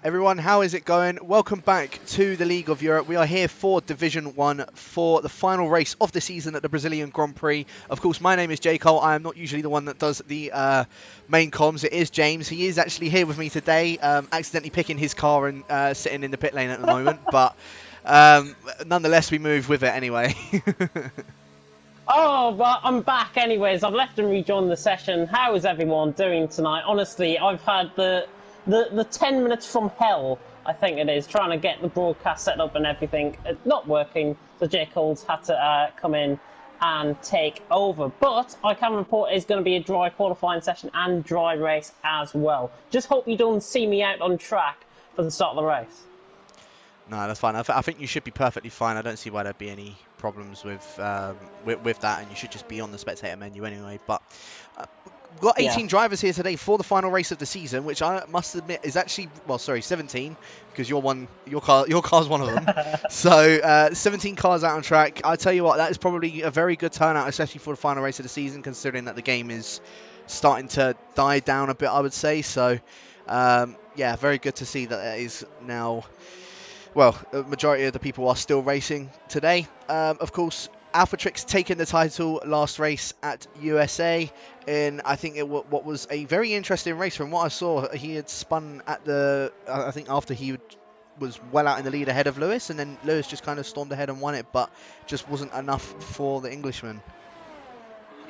Everyone, how is it going? Welcome back to the League of Europe. We are here for Division 1 for the final race of the season at the Brazilian Grand Prix. Of course, my name is J. Cole. I am not usually the one that does the main comms. It is James. He is actually here with me today, accidentally picking his car and sitting in the pit lane at the moment. But nonetheless, we move with it anyway. Oh, well, I'm back anyways. I've left and rejoined the session. How is everyone doing tonight? Honestly, I've had the 10 minutes from hell, I think it is, trying to get the broadcast set up and everything. It's not working, so J. Cole's had to come in and take over. But I can report it's going to be a dry qualifying session and dry race as well. Just hope you don't see me out on track for the start of the race. No, that's fine. I think you should be perfectly fine. I don't see why there'd be any problems with that, and you should just be on the spectator menu anyway. But we've got 18 drivers here today for the final race of the season, which I must admit is actually, well, sorry, 17, because your car's one of them. So 17 cars out on track. I tell you what, that is probably a very good turnout, especially for the final race of the season, considering that the game is starting to die down a bit, I would say. So yeah, very good to see that it is now. Well, the majority of the people are still racing today. Of course, Alphatrix taking the title last race at USA, and I think what was a very interesting race. From what I saw, he had spun at I think after he was well out in the lead ahead of Lewis, and then Lewis just kind of stormed ahead and won it, but just wasn't enough for the Englishman.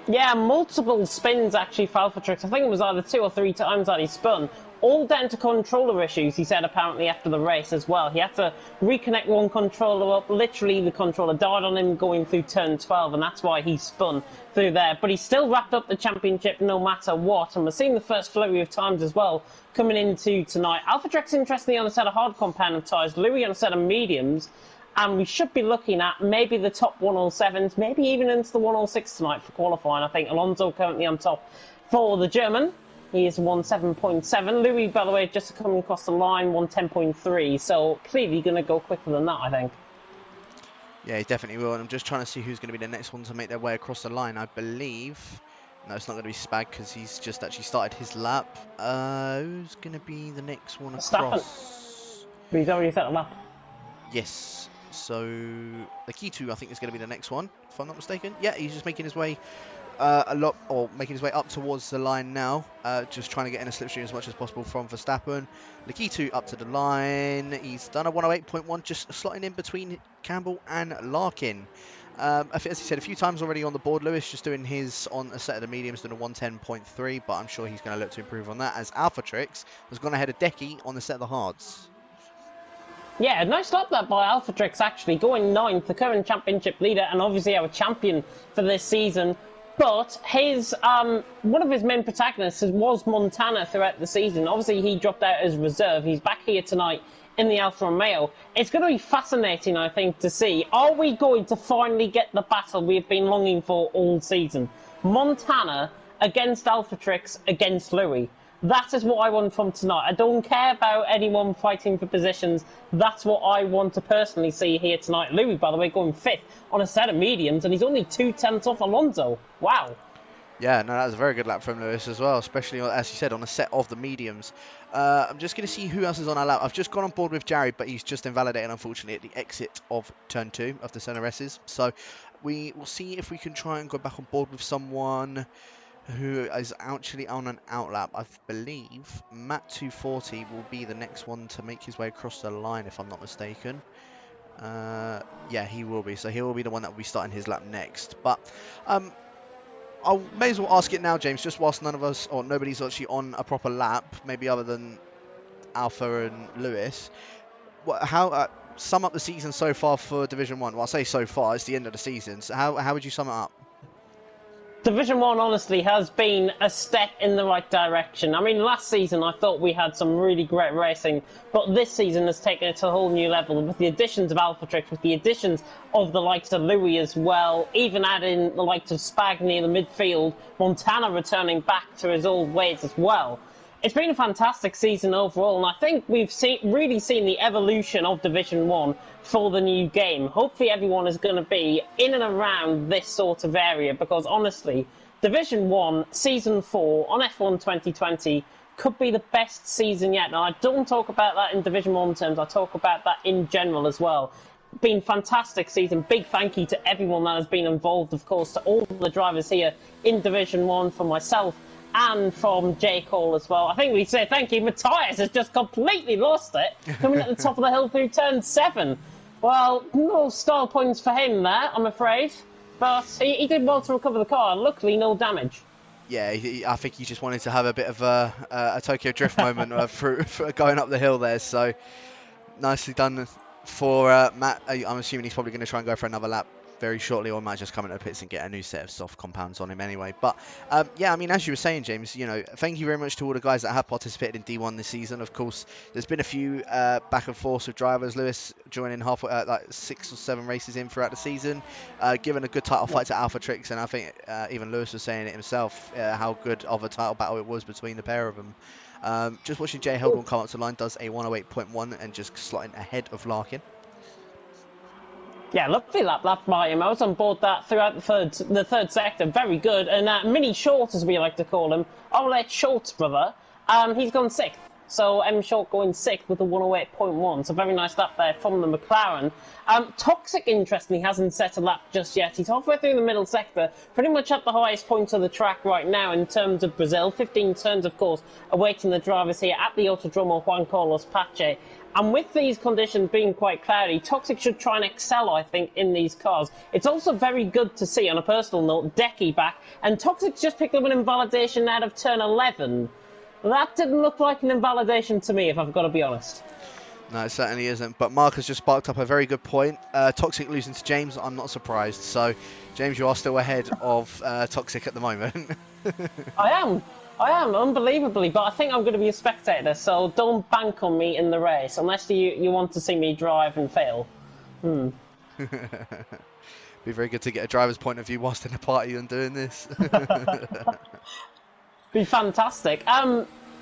Yeah, multiple spins actually for Alphatrix. I think it was either 2 or 3 times that he spun. All down to controller issues, he said apparently after the race as well. He had to reconnect one controller up. Literally, the controller died on him going through turn 12, and that's why he spun through there. But he still wrapped up the championship no matter what. And we're seeing the first flurry of times as well coming into tonight. Alphatrix, interestingly, on a set of hard compound tyres. Louis on a set of mediums. And we should be looking at maybe the top 107s, maybe even into the 106 tonight for qualifying. I think Alonso currently on top for the German. He is 107.7. Louis, by the way, just coming across the line, 110.3. So clearly going to go quicker than that, I think. Yeah, he definitely will. And I'm just trying to see who's going to be the next one to make their way across the line. I believe... No, it's not going to be Spag because he's just actually started his lap. Who's going to be the next one across? But he's already set a lap. Yes. So Lakitu, I think, is going to be the next one, if I'm not mistaken. Yeah, he's just making his way making his way up towards the line now. Just trying to get in a slipstream as much as possible from Verstappen. Lakitu up to the line. He's done a 108.1, just slotting in between Campbell and Larkin. As he said a few times already on the board, Lewis just doing his on a set of the mediums, doing a 110.3, but I'm sure he's going to look to improve on that, as Alphatrix has gone ahead of Decky on the set of the hards. Yeah, nice lap that by Alphatrix, actually, going 9th, the current championship leader, and obviously our champion for this season. But his one of his main protagonists was Montana throughout the season. Obviously, he dropped out as reserve. He's back here tonight in the Alfa Romeo. It's going to be fascinating, I think, to see. Are we going to finally get the battle we've been longing for all season? Montana against Alphatrix against Louis. That is what I want from tonight. I don't care about anyone fighting for positions. That's what I want to personally see here tonight. Louis, by the way, going 5th on a set of mediums, and he's only 2/10 off Alonso. Wow. Yeah, no, that was a very good lap from Lewis as well, especially, as you said, on a set of the mediums. I'm just going to see who else is on our lap. I've just gone on board with Jared, but he's just invalidated, unfortunately, at the exit of turn 2 of the center S's. So we will see if we can try and go back on board with someone who is actually on an outlap. I believe Matt 240 will be the next one to make his way across the line, if I'm not mistaken. Yeah, he will be. So he will be the one that will be starting his lap next. But I may as well ask it now, James, just whilst none of us, or nobody's actually on a proper lap, maybe other than Alpha and Lewis. How sum up the season so far for Division 1? Well, I say so far, it's the end of the season. So how would you sum it up? Division 1, honestly, has been a step in the right direction. I mean, last season I thought we had some really great racing, but this season has taken it to a whole new level with the additions of Alphatrix, with the additions of the likes of Louis as well, even adding the likes of Spag near the midfield, Montana returning back to his old ways as well. It's been a fantastic season overall, and I think we've really seen the evolution of Division 1 for the new game. Hopefully everyone is going to be in and around this sort of area, because honestly, Division 1, Season 4 on F1 2020 could be the best season yet. Now, I don't talk about that in Division 1 terms, I talk about that in general as well. Been fantastic season. Big thank you to everyone that has been involved, of course, to all the drivers here in Division 1, from myself and from J. Cole as well. I think we say thank you. Matthias has just completely lost it, coming at the top of the hill through turn 7. Well, no style points for him there, I'm afraid. But he did well to recover the car, and luckily no damage. Yeah, I think he just wanted to have a bit of a Tokyo Drift moment for going up the hill there. So nicely done for Matt. I'm assuming he's probably going to try and go for another lap very shortly, or might just come into the pits and get a new set of soft compounds on him anyway. But yeah, I mean, as you were saying, James, you know, thank you very much to all the guys that have participated in D1 this season. Of course, there's been a few back and forth with drivers. Lewis joining halfway, like 6 or 7 races in throughout the season, given a good title fight to Alpha Trix, and I think even Lewis was saying it himself, how good of a title battle it was between the pair of them. Just watching Jay Heldon come up to the line, does a 108.1 and just slotting ahead of Larkin. Yeah, lovely lap by him. I was on board that throughout the third sector. Very good. And Mini Short, as we like to call him, Olet Short's brother, he's gone 6th. So M Short going 6th with a 108.1. So very nice lap there from the McLaren. Toxic, interestingly, hasn't set a lap just yet. He's halfway through the middle sector, pretty much at the highest point of the track right now in terms of Brazil. 15 turns, of course, awaiting the drivers here at the Autodromo Juan Carlos Pache. And with these conditions being quite cloudy, Toxic should try and excel, I think, in these cars. It's also very good to see, on a personal note, Decky back. And Toxic's just picked up an invalidation out of turn 11. That didn't look like an invalidation to me, if I've got to be honest. No, it certainly isn't. But Mark has just sparked up a very good point. Toxic losing to James, I'm not surprised. So, James, you are still ahead of Toxic at the moment. I am, unbelievably, but I think I'm going to be a spectator, so don't bank on me in the race, unless you want to see me drive and fail. Be very good to get a driver's point of view whilst in a party and doing this. Be fantastic.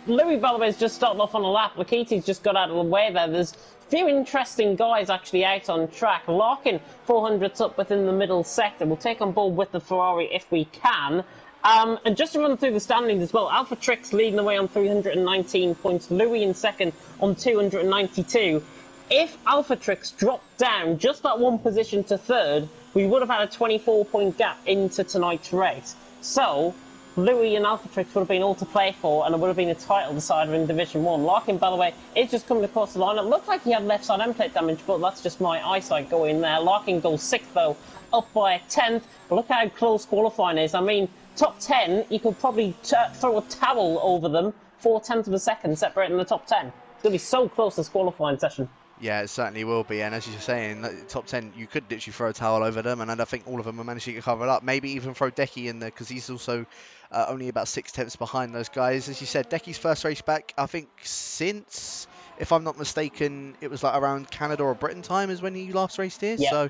Louis, by the way, has just started off on a lap. Lakiti's just got out of the way there. There's a few interesting guys actually out on track. Larkin, 400s up within the middle sector. We'll take on board with the Ferrari if we can. And just to run through the standings as well, Alpha Trix leading the way on 319 points, Louis in second on 292. If Alpha Trix dropped down just that one position to third, we would have had a 24-point gap into tonight's race. So, Louis and Alpha Trix would have been all to play for, and it would have been a title decider in Division 1. Larkin, by the way, is just coming across the line. It looked like he had left side end plate damage, but that's just my eyesight going there. Larkin goes 6th, though, up by a 10th. But look how close qualifying is. I mean, top 10, you could probably throw a towel over them, 4/10 of a second separating the top 10. It's going to be so close this qualifying session. Yeah, it certainly will be. And as you're saying, top 10, you could literally throw a towel over them, and I think all of them are managing to cover it up. Maybe even throw Decky in there, because he's also only about 6/10 behind those guys. As you said, Decky's first race back, I think since, if I'm not mistaken, it was like around Canada or Britain time is when he last raced here. Yeah. So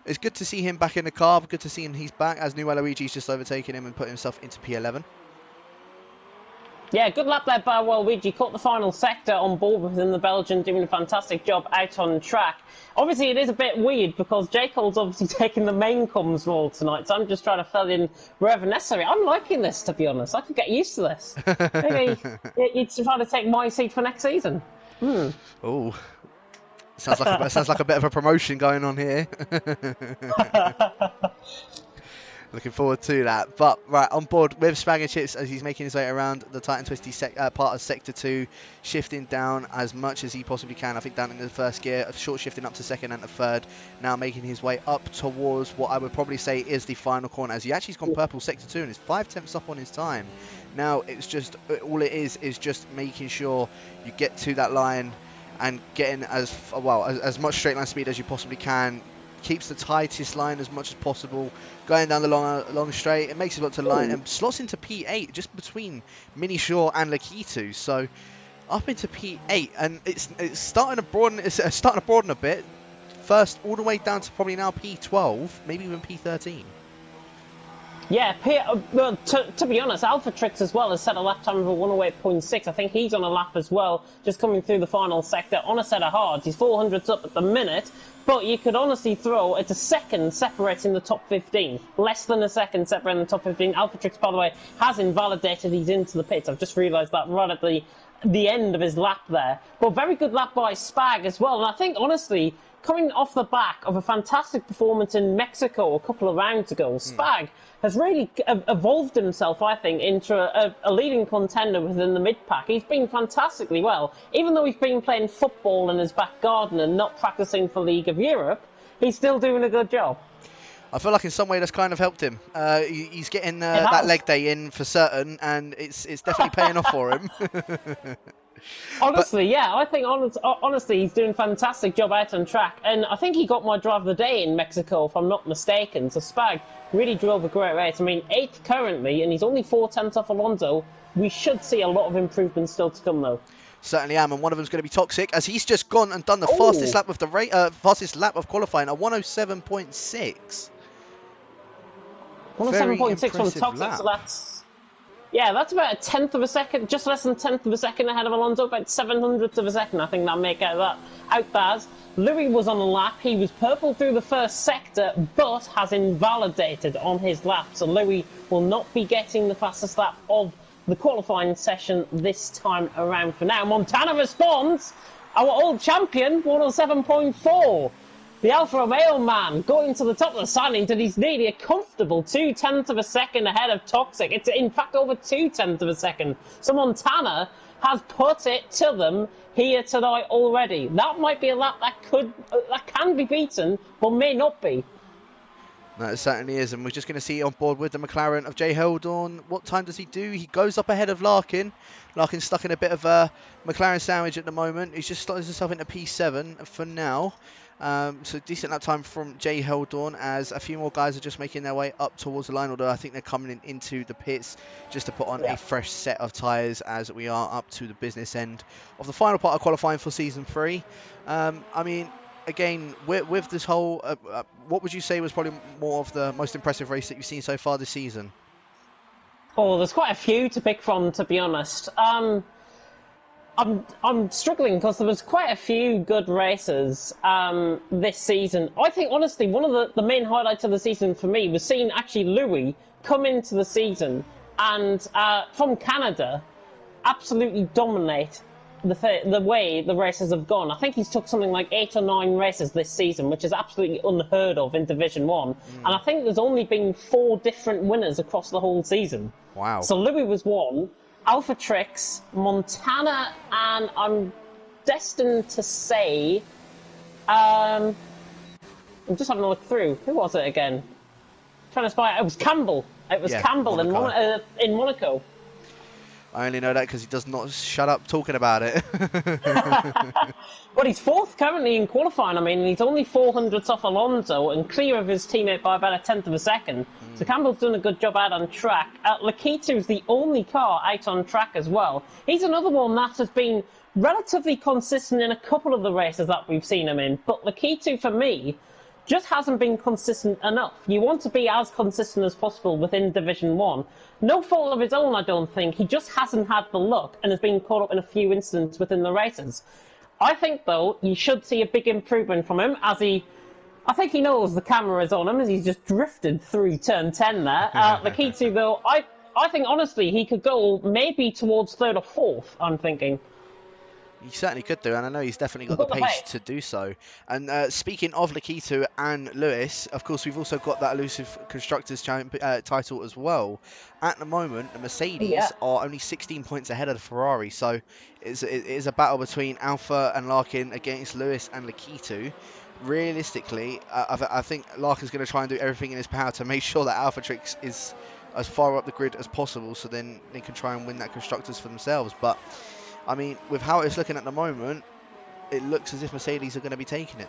it's good to see him back in the car. Good to see him he's back, as New Luigi's just overtaken him and put himself into P11. Yeah, good lap there by Waluigi. Caught the final sector on board within the Belgian, doing a fantastic job out on track. Obviously, it is a bit weird because J. Cole's obviously taking the main comms role tonight, so I'm just trying to fill in wherever necessary. I'm liking this, to be honest. I could get used to this. Maybe you'd try to take my seat for next season. Oh, sounds like a bit of a promotion going on here. Looking forward to that. But right, on board with Spag and Chips as he's making his way around the tight and twisty part of Sector 2, shifting down as much as he possibly can. I think down in the first gear, short shifting up to second and to third. Now making his way up towards what I would probably say is the final corner, as he actually's gone purple Sector 2 and is 5/10 up on his time. Now it's just, all it is just making sure you get to that line and getting as much straight line speed as you possibly can. Keeps the tightest line as much as possible, going down the long straight. It makes it up to the line and slots into P8 just between Mini Shaw and Lakitu. So up into P8, and it's starting to broaden. It's starting to broaden a bit. First, all the way down to probably now P12, maybe even P13. Yeah, well, to be honest, Alpha Trix as well has set a lap time of a 108.6. I think he's on a lap as well, just coming through the final sector on a set of hards. He's 400s up at the minute, but you could honestly throw it's a second separating the top 15. Less than a second separating the top 15. Alpha Trix, by the way, has invalidated he's into the pits. I've just realised that right at the end of his lap there. But very good lap by Spag as well. And I think, honestly, coming off the back of a fantastic performance in Mexico a couple of rounds ago, Spag has really evolved himself, I think, into a leading contender within the mid-pack. He's been fantastically well. Even though he's been playing football in his back garden and not practicing for League of Europe, he's still doing a good job. I feel like in some way that's kind of helped him. He's getting that leg day in for certain, and it's definitely paying off for him. Honestly, yeah, I think honestly he's doing a fantastic job out on track, and I think he got my drive of the day in Mexico, if I'm not mistaken. So Spag really drove a great race. I mean, 8th currently, and he's only 4/10 off Alonso. We should see a lot of improvements still to come, though. Certainly am, and one of them's going to be Toxic, as he's just gone and done the fastest lap of the fastest lap of qualifying, a 107.6. 107.6 from Toxic, lap. so that's about a 1/10 of a second, just less than 1/10 of a second ahead of Alonso, about 700ths of a second. I think that'll make out Baz. Louis was on the lap. He was purple through the first sector, but has invalidated on his lap. So Louis will not be getting the fastest lap of the qualifying session this time around for now. Montana responds. Our old champion, 107.4. The Alfa Romeo man going to the top of the standings, and he's nearly a comfortable 2/10 of a second ahead of Toxic. It's in fact over 2/10 of a second. So Montana has put it to them here tonight already. That might be a lap that can be beaten, but may not be. No, it certainly is, and we're just going to see on board with the McLaren of Jay Heldon. What time does he do? He goes up ahead of Larkin. Larkin's stuck in a bit of a McLaren sandwich at the moment. He's just slotted himself into P7 for now. So decent lap time from Jay Heldon, as a few more guys are just making their way up towards the line, although I think they're coming into the pits just to put on a fresh set of tyres, as we are up to the business end of the final part of qualifying for Season 3. I mean, again, with this whole, what would you say was probably more of the most impressive race that you've seen so far this season? Oh, there's quite a few to pick from, to be honest. I'm struggling because there was quite a few good races this season. I think, honestly, one of the main highlights of the season for me was seeing actually Louis come into the season and from Canada absolutely dominate the way the races have gone. I think he's took something like 8 or 9 races this season, which is absolutely unheard of in Division 1. And I think there's only been 4 different winners across the whole season. Wow. So Louis was one. Alpha Trix, Montana, and I'm destined to say, I'm just having a look through. Who was it again? Trying to spy. It was Campbell. It was Campbell in Monaco. I only know that because he does not shut up talking about it. But he's 4th currently in qualifying. I mean, he's only 400ths off Alonso and clear of his teammate by about a 1/10 of a second. So Campbell's doing a good job out on track. Lakitu's the only car out on track as well. He's another one that has been relatively consistent in a couple of the races that we've seen him in. But Lakitu, for me, just hasn't been consistent enough. You want to be as consistent as possible within Division 1. No fault of his own, I don't think. He just hasn't had the luck and has been caught up in a few incidents within the races. I think, though, you should see a big improvement from him as I think he knows the camera is on him as he's just drifted through turn 10 there. Lakitu, though, I think, honestly, he could go maybe towards 3rd or 4th, I'm thinking. He certainly could do, and I know he's definitely got the pace to do so. And speaking of Lakitu and Lewis, of course, we've also got that elusive Constructors' title as well. At the moment, the Mercedes are only 16 points ahead of the Ferrari, so it is a battle between Alfa and Larkin against Lewis and Lakitu. Realistically, I think Larkin's going to try and do everything in his power to make sure that Alpha Trix is as far up the grid as possible, so then they can try and win that Constructors for themselves. But I mean, with how it's looking at the moment, it looks as if Mercedes are going to be taking it.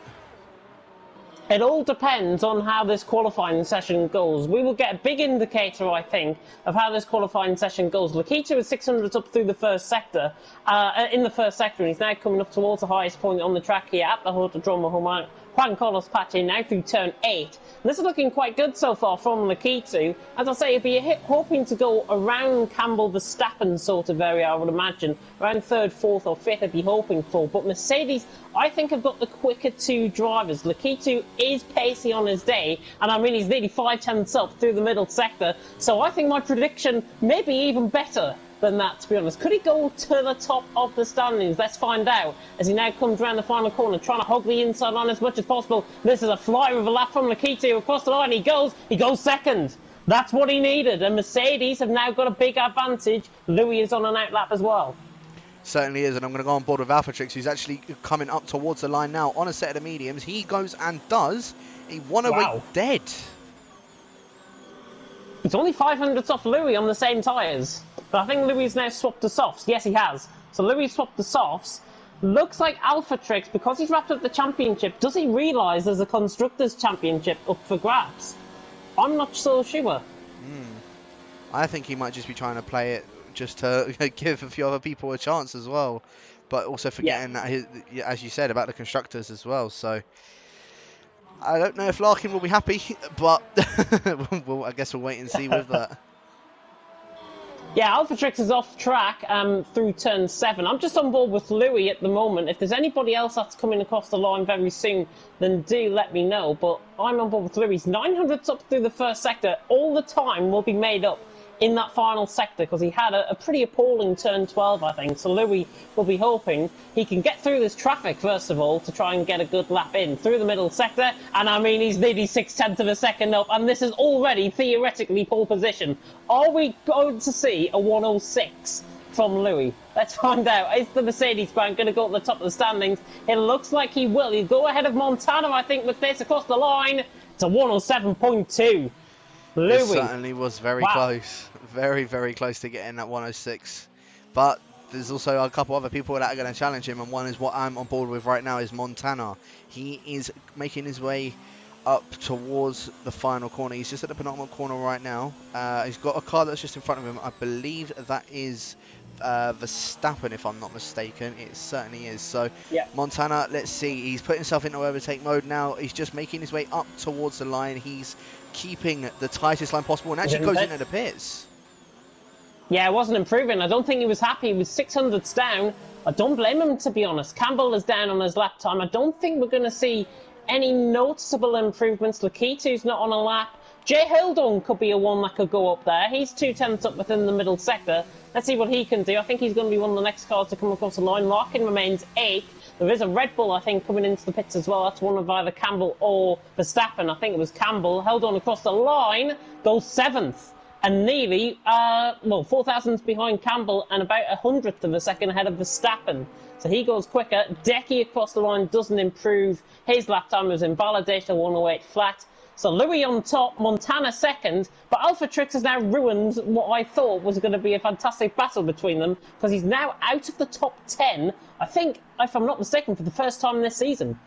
It all depends on how this qualifying session goes. We will get a big indicator, I think, of how this qualifying session goes. Lakitu is 600 up through the first sector, and he's now coming up towards the highest point on the track here at the Autodromo Juan Carlos Pache now through turn 8. And this is looking quite good so far from Lakitu. As I say, he'd be hoping to go around Campbell Verstappen sort of area, I would imagine. Around 3rd, 4th or 5th I'd be hoping for. But Mercedes, I think, have got the quicker two drivers. Lakitu is pacey on his day, and I mean he's nearly 5/10ths up through the middle sector. So I think my prediction may be even better than that, to be honest. Could he go to the top of the standings? Let's find out as he now comes around the final corner, trying to hog the inside line as much as possible. This is a flyer of a lap from Lakitu across the line. He goes second. That's what he needed, and Mercedes have now got a big advantage. Louis is on an outlap as well. Certainly is, and I'm going to go on board with Alphatrix, who's actually coming up towards the line now on a set of the mediums. He goes and does a one-away dead. He's only 500ths off Louis on the same tyres. But I think Louis now swapped to softs. Yes, he has. So Louis swapped to softs. Looks like Alphatrix, because he's wrapped up the championship, does he realise there's a Constructors' Championship up for grabs? I'm not so sure. I think he might just be trying to play it just to give a few other people a chance as well. But also forgetting that, as you said, about the Constructors as well. So I don't know if Larkin will be happy, but I guess we'll wait and see with that. Yeah, Alphatrix is off track through turn 7. I'm just on board with Louis at the moment. If there's anybody else that's coming across the line very soon, then do let me know. But I'm on board with Louis. 900ths up through the first sector. All the time will be made up in that final sector because he had a pretty appalling turn 12, I think. So Louis will be hoping he can get through this traffic, first of all, to try and get a good lap in through the middle sector. And I mean, he's nearly 6/10 of a second up, and this is already theoretically pole position. Are we going to see a 106 from Louis? Let's find out. Is the Mercedes brand going to go at the top of the standings? It looks like he will. He'll go ahead of Montana, I think, with this across the line. It's a 107.2. Louis. It certainly was very close. Very, very close to getting that 106. But there's also a couple other people that are going to challenge him, and one is what I'm on board with right now is Montana. He is making his way up towards the final corner. He's just at the penultimate corner right now. He's got a car that's just in front of him. I believe that is Verstappen, if I'm not mistaken. It certainly is. So Montana, let's see. He's put himself into overtake mode now. He's just making his way up towards the line. He's keeping the tightest line possible and actually goes into the pits. Yeah, it wasn't improving. I don't think he was happy. He was 600ths down. I don't blame him, to be honest. Campbell is down on his lap time. I don't think we're going to see any noticeable improvements. Lakitu's not on a lap. Jay Hildon could be a one that could go up there. He's 2/10ths up within the middle sector. Let's see what he can do. I think he's going to be one of the next cars to come across the line. Larkin remains 8th. There is a Red Bull, I think, coming into the pits as well. That's one of either Campbell or Verstappen. I think it was Campbell. Held on across the line, goes 7th. And nearly, 4 thousandths behind Campbell and about 100th of a second ahead of Verstappen. So he goes quicker. Decky across the line doesn't improve. His lap time was invalidated, 108 flat. So Louis on top, Montana second, but Alphatrix has now ruined what I thought was going to be a fantastic battle between them because he's now out of the top 10, I think, if I'm not mistaken, for the first time this season.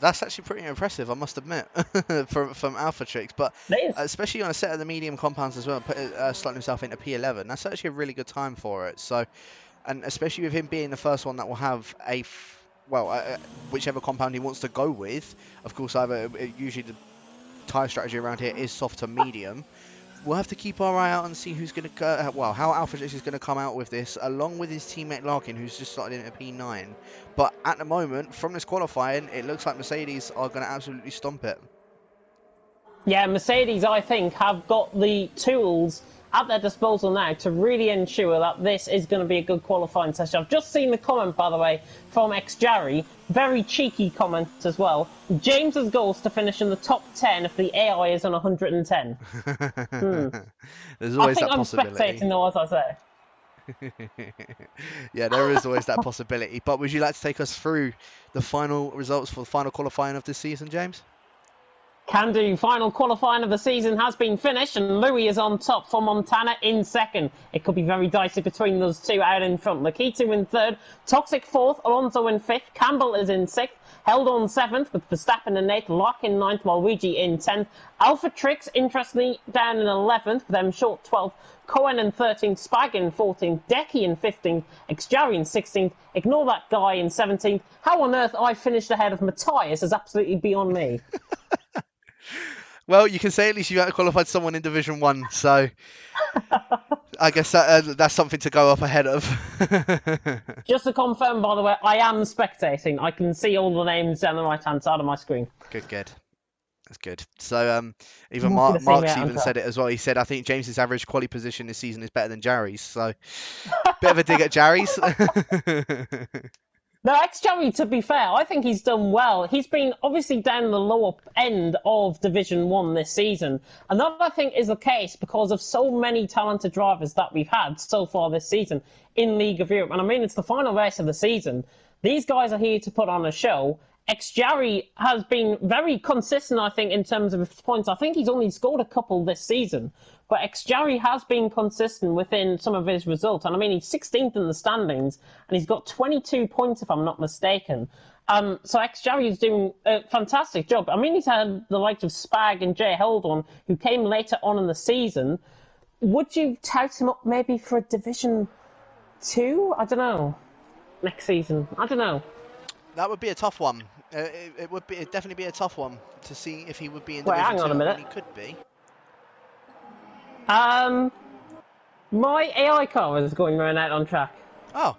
That's actually pretty impressive, I must admit, from Alphatrix, but especially on a set of the medium compounds as well, slotting himself into P11, that's actually a really good time for it. So, and especially with him being the first one that will have whichever compound he wants to go with. Of course, usually the tyre strategy around here is soft to medium. We'll have to keep our eye out and see who's going to, how Alphatrix is going to come out with this, along with his teammate Larkin, who's just slotted into P9. But at the moment, from this qualifying, it looks like Mercedes are going to absolutely stomp it. Yeah, Mercedes, I think, have got the tools at their disposal now to really ensure that this is going to be a good qualifying session. I've just seen the comment, by the way, from X-Jarry. Very cheeky comment as well. James's goal is to finish in the top 10 if the AI is on 110. There's always that possibility. I think I'm spectating though, as I say. Yeah, there is always that possibility. But would you like to take us through the final results for the final qualifying of this season, James? Can do. Final qualifying of the season has been finished, and Louis is on top for Montana in second. It could be very dicey between those two out in front. Lakitu in third, Toxic fourth, Alonso in fifth, Campbell is in sixth, held on seventh with Verstappen in eighth, Locke in ninth, while Luigi in 10th. Alpha Trix, interestingly, down in 11th, with them short 12th. Cohen in 13th, Spag in 14th, Decky in 15th, Xjari in 16th, ignore that guy in 17th. How on earth I finished ahead of Matthias is absolutely beyond me. Well, you can say at least you out-qualified someone in Division 1, so I guess that's something to go up ahead of. Just to confirm, by the way, I am spectating. I can see all the names down the right-hand side of my screen. Good. That's good. So even Mark's even said it as well. He said, I think James's average quali position this season is better than Jarry's. So bit of a dig at Jarry's. No, Xjari, to be fair, I think he's done well. He's been obviously down the lower end of Division 1 this season. And that, I think, is the case because of so many talented drivers that we've had so far this season in League of Europe. And I mean, it's the final race of the season. These guys are here to put on a show. Xjari has been very consistent, I think, in terms of his points. I think he's only scored a couple this season. But Xjari has been consistent within some of his results. And I mean, he's 16th in the standings, and he's got 22 points, if I'm not mistaken. So Xjari is doing a fantastic job. I mean, he's had the likes of Spag and Jay Heldon, who came later on in the season. Would you tout him up maybe for a Division 2? I don't know. Next season. I don't know. That would be a tough one. It would definitely be a tough one to see if he would be in Division 2. Hang on a minute. He could be. My AI car is going around out on track. Oh.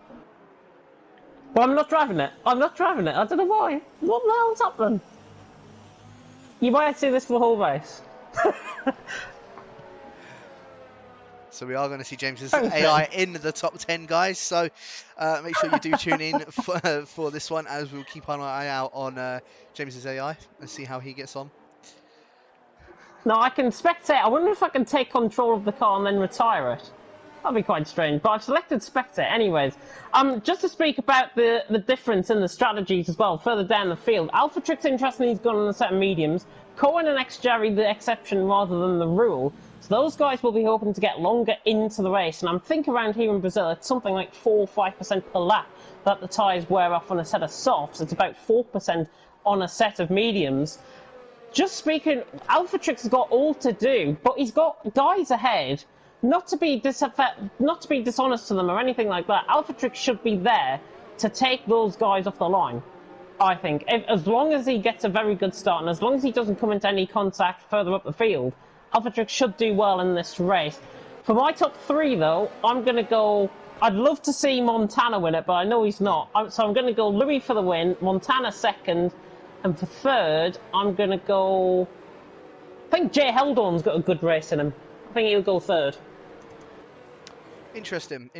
Well, I'm not driving it. I don't know why. What the hell's happened? You might have to see this for the whole race. So we are going to see James's AI in the top 10, guys. So make sure you do tune in for this one, as we'll keep an eye out on James's AI and see how he gets on. No, I can spectate. I wonder if I can take control of the car and then retire it. That'd be quite strange, but I've selected spectate anyways. Just to speak about the difference in the strategies as well, further down the field. Alpha Trix, interestingly, has gone on a set of mediums. Cohen and Xjari the exception rather than the rule. So those guys will be hoping to get longer into the race. And I'm thinking around here in Brazil, it's something like 4 or 5% per lap that the tyres wear off on a set of softs. It's about 4% on a set of mediums. Just speaking, Alpha Trix has got all to do, but he's got guys ahead. Not to be dishonest to them or anything like that. Alpha Trix should be there to take those guys off the line, I think. As long as he gets a very good start and as long as he doesn't come into any contact further up the field, Alpha Trix should do well in this race. For my top 3, though, I'm going to go... I'd love to see Montana win it, but I know he's not. So I'm going to go Louis for the win, Montana second, and for third, I'm going to go... I think Jay Heldon's got a good race in him. I think he'll go third. Interesting.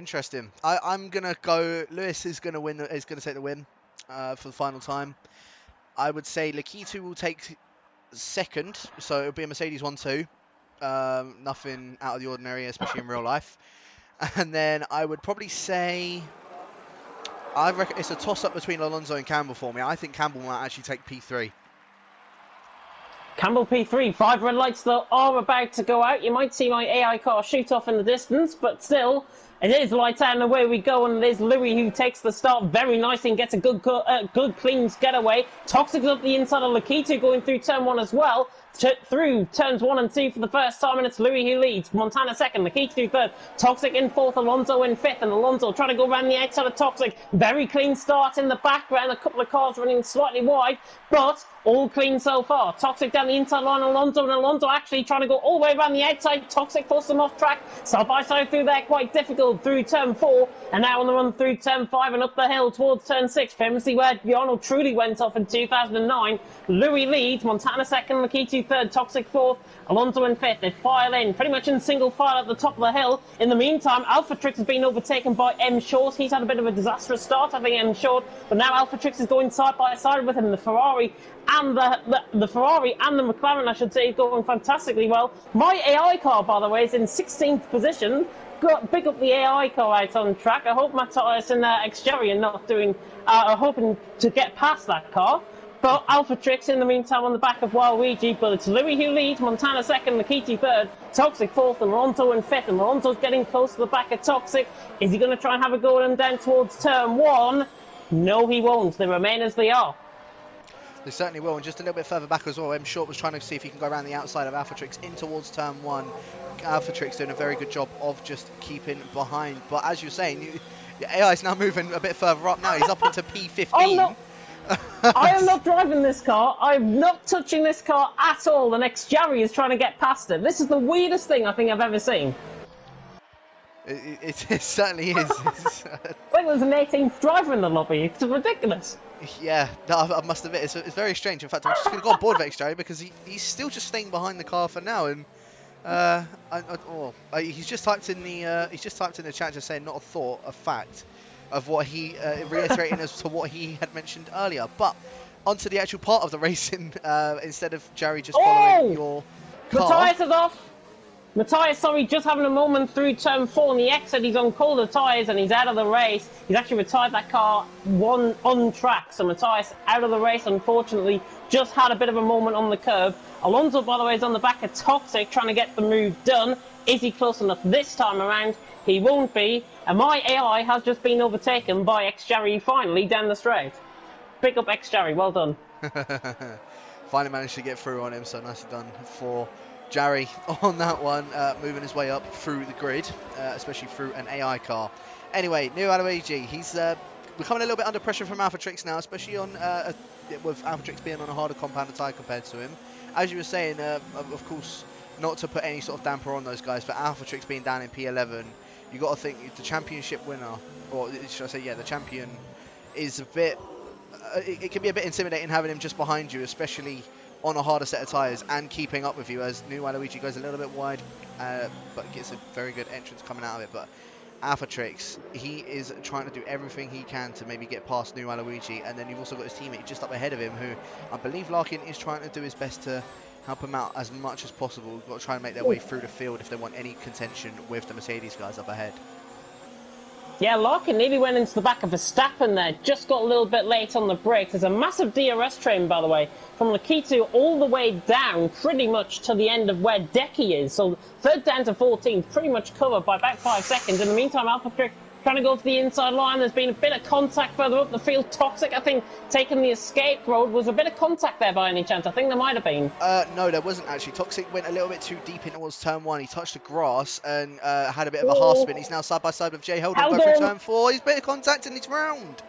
I'm going to go... Lewis is going to win. Is going to take the win for the final time. I would say Lakitu will take second, so it'll be a Mercedes 1-2. Nothing out of the ordinary, especially in real life. And then I would probably say... I reckon it's a toss-up between Alonso and Campbell for me. I think Campbell might actually take P3. Campbell P3. 5 red lights, though, are about to go out. You might see my AI car shoot off in the distance, but still, it is lights out and away we go, and it is Louis who takes the start very nicely and gets a good clean getaway. Toxic's up the inside of Lakitu going through turn 1 as well. Through turns 1 and 2 for the first time, and it's Louis who leads. Montana second, Lakitu third, Toxic in fourth, Alonso in fifth, and Alonso trying to go around the outside of Toxic. Very clean start in the background, a couple of cars running slightly wide, but all clean so far. Toxic down the inside line, Alonso, and Alonso actually trying to go all the way around the outside. Toxic forced them off track, side by side through there, quite difficult through turn 4, and now on the run through turn 5 and up the hill towards turn 6, famously where Arnold truly went off in 2009. Louis leads, Montana second, Lakitu third, Toxic fourth, Alonso in fifth. They file in pretty much in single file at the top of the hill. In the meantime, Alpha Trix has been overtaken by M Short. He's had a bit of a disastrous start, I think, M Short, but now Alpha Trix is going side by side with him. The Ferrari and the Ferrari and the McLaren, I should say, going fantastically well. My AI car, by the way, is in 16th position. Big up the AI car out on track. I hope Matthias and Xjari are not doing, are hoping to get past that car. But Alpha Trix in the meantime on the back of Waluigi, but it's Louis who leads, Montana second, Nikiti third, Toxic fourth, and Moronto in fifth, and Moronto's getting close to the back of Toxic. Is he going to try and have a go at him down towards turn one? No, he won't. They remain as they are. They certainly will, and just a little bit further back as well, M Short was trying to see if he can go around the outside of Alpha Trix in towards turn one. Alpha Trix doing a very good job of just keeping behind, but as you're saying, your AI is now moving a bit further up now. He's up into P15. I am not driving this car. I'm not touching this car at all. The next Jerry is trying to get past it. This is the weirdest thing I think I've ever seen. It certainly is. I think there's an 18th driver in the lobby. It's ridiculous. Yeah, I must admit, it's very strange. In fact, I'm just going to go on board with Jerry because he's still just staying behind the car for now. And he's just typed in the chat just saying not a thought, a fact. Of what he reiterating as to what he had mentioned earlier, but onto the actual part of the racing instead of Jerry just following your car. Matthias is off. Matthias, sorry, just having a moment through turn 4 on the exit. He's on colder tyres and he's out of the race. He's actually retired that car on track, so Matthias out of the race, unfortunately. Just had a bit of a moment on the curb. Alonso, by the way, is on the back of Toxic, trying to get the move done. Is he close enough this time around? He won't be. And my AI has just been overtaken by X-Jerry finally down the straight. Pick up X-Jerry, well done. Finally managed to get through on him, so nicely done for Jerry on that one, moving his way up through the grid, especially through an AI car. Anyway, new Waluigi, he's becoming a little bit under pressure from Alpha Trix now, especially on with Alpha Trix being on a harder compounded tyre compared to him. As you were saying, of course, not to put any sort of damper on those guys, but Alpha Trix being down in P11, you got to think the championship winner, or should I say, yeah, the champion is a bit. It can be a bit intimidating having him just behind you, especially on a harder set of tyres and keeping up with you. As new Waluigi goes a little bit wide, but gets a very good entrance coming out of it. But Alpha Trix, he is trying to do everything he can to maybe get past new Waluigi, and then you've also got his teammate just up ahead of him, who I believe Larkin is trying to do his best to help him out as much as possible. We've got to try and make their way through the field if they want any contention with the Mercedes guys up ahead. Yeah, Larkin nearly went into the back of Verstappen there. Just got a little bit late on the brakes. There's a massive DRS train, by the way, from Lakitu all the way down, pretty much to the end of where Decky is. So third down to 14th, pretty much covered by about 5 seconds. In the meantime, Alpha Trix trying to go to the inside line. There's been a bit of contact further up the field. Toxic, I think, taking the escape road. Was a bit of contact there by any chance? I think there might have been. No, there wasn't actually. Toxic went a little bit too deep in towards turn 1. He touched the grass and had a bit of a half spin. He's now side by side with Jay Heldon. Go through turn 4. He's a bit of contact and he's round.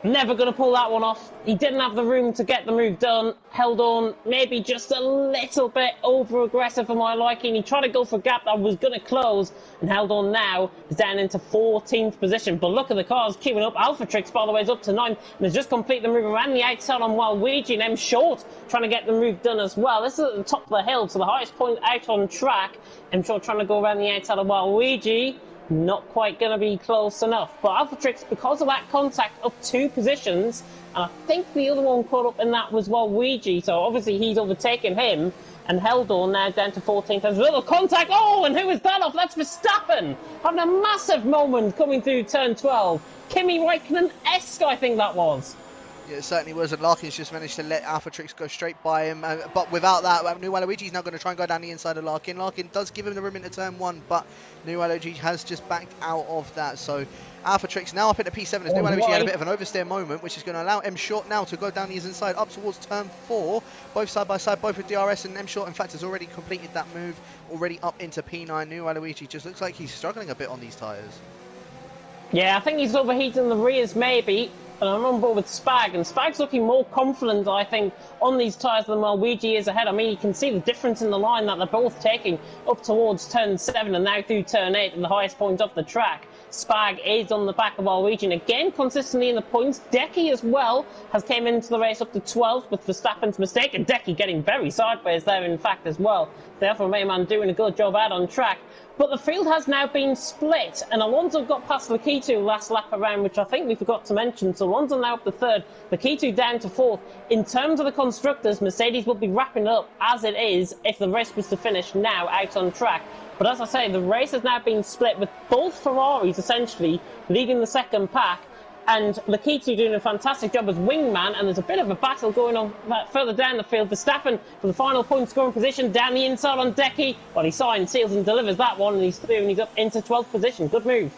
Never going to pull that one off. He didn't have the room to get the move done. Held on, maybe just a little bit over-aggressive for my liking. He tried to go for a gap that was going to close and held on now. He's down into 14th position. But look at the cars queuing up. Alpha Trix, by the way, is up to 9th. And has just completed the move around the outside on Waluigi, and M Short trying to get the move done as well. This is at the top of the hill, so the highest point out on track. M Short trying to go around the outside of Waluigi. Not quite going to be close enough. But Alpha Trix, because of that contact, up 2 positions. And I think the other one caught up in that was Waluigi. So obviously he's overtaken him and held on now down to 14th. There's a little contact. Oh, and who is that off? That's Verstappen. Having a massive moment coming through turn 12. Kimi Räikkönen-esque, I think that was. Yeah, it certainly was, and Larkin's just managed to let Alpha Trix go straight by him, but without that, new Waluigi's now going to try and go down the inside of Larkin. Larkin does give him the room into turn 1, but new Waluigi has just backed out of that, so Alpha Trix now up into P7 as new Waluigi had a bit of an oversteer moment, which is going to allow M Short now to go down his inside up towards turn 4, both side by side, both with DRS, and M Short in fact has already completed that move, already up into P9. New Waluigi just looks like he's struggling a bit on these tyres. Yeah, I think he's overheating the rears maybe. And I'm on board with Spag, and Spag's looking more confident, I think, on these tyres than Waluigi is ahead. I mean, you can see the difference in the line that they're both taking up towards turn 7 and now through turn 8 at the highest point of the track. Spag is on the back of Waluigi, and again, consistently in the points. Decky as well has came into the race up to 12th with Verstappen's mistake, and Decky getting very sideways there, in fact, as well. Therefore, Mayman doing a good job out on track. But the field has now been split, and Alonso got past Lakitu last lap around, which I think we forgot to mention. So Alonso now up to 3rd, Lakitu down to 4th. In terms of the constructors, Mercedes will be wrapping up as it is if the race was to finish now out on track. But as I say, the race has now been split with both Ferraris essentially leading the second pack, and Lakitu doing a fantastic job as wingman, and there's a bit of a battle going on further down the field. Verstappen for the final point scoring position down the inside on Decky. Well, he signs, seals and delivers that one, and he's through and he's up into 12th position. Good move.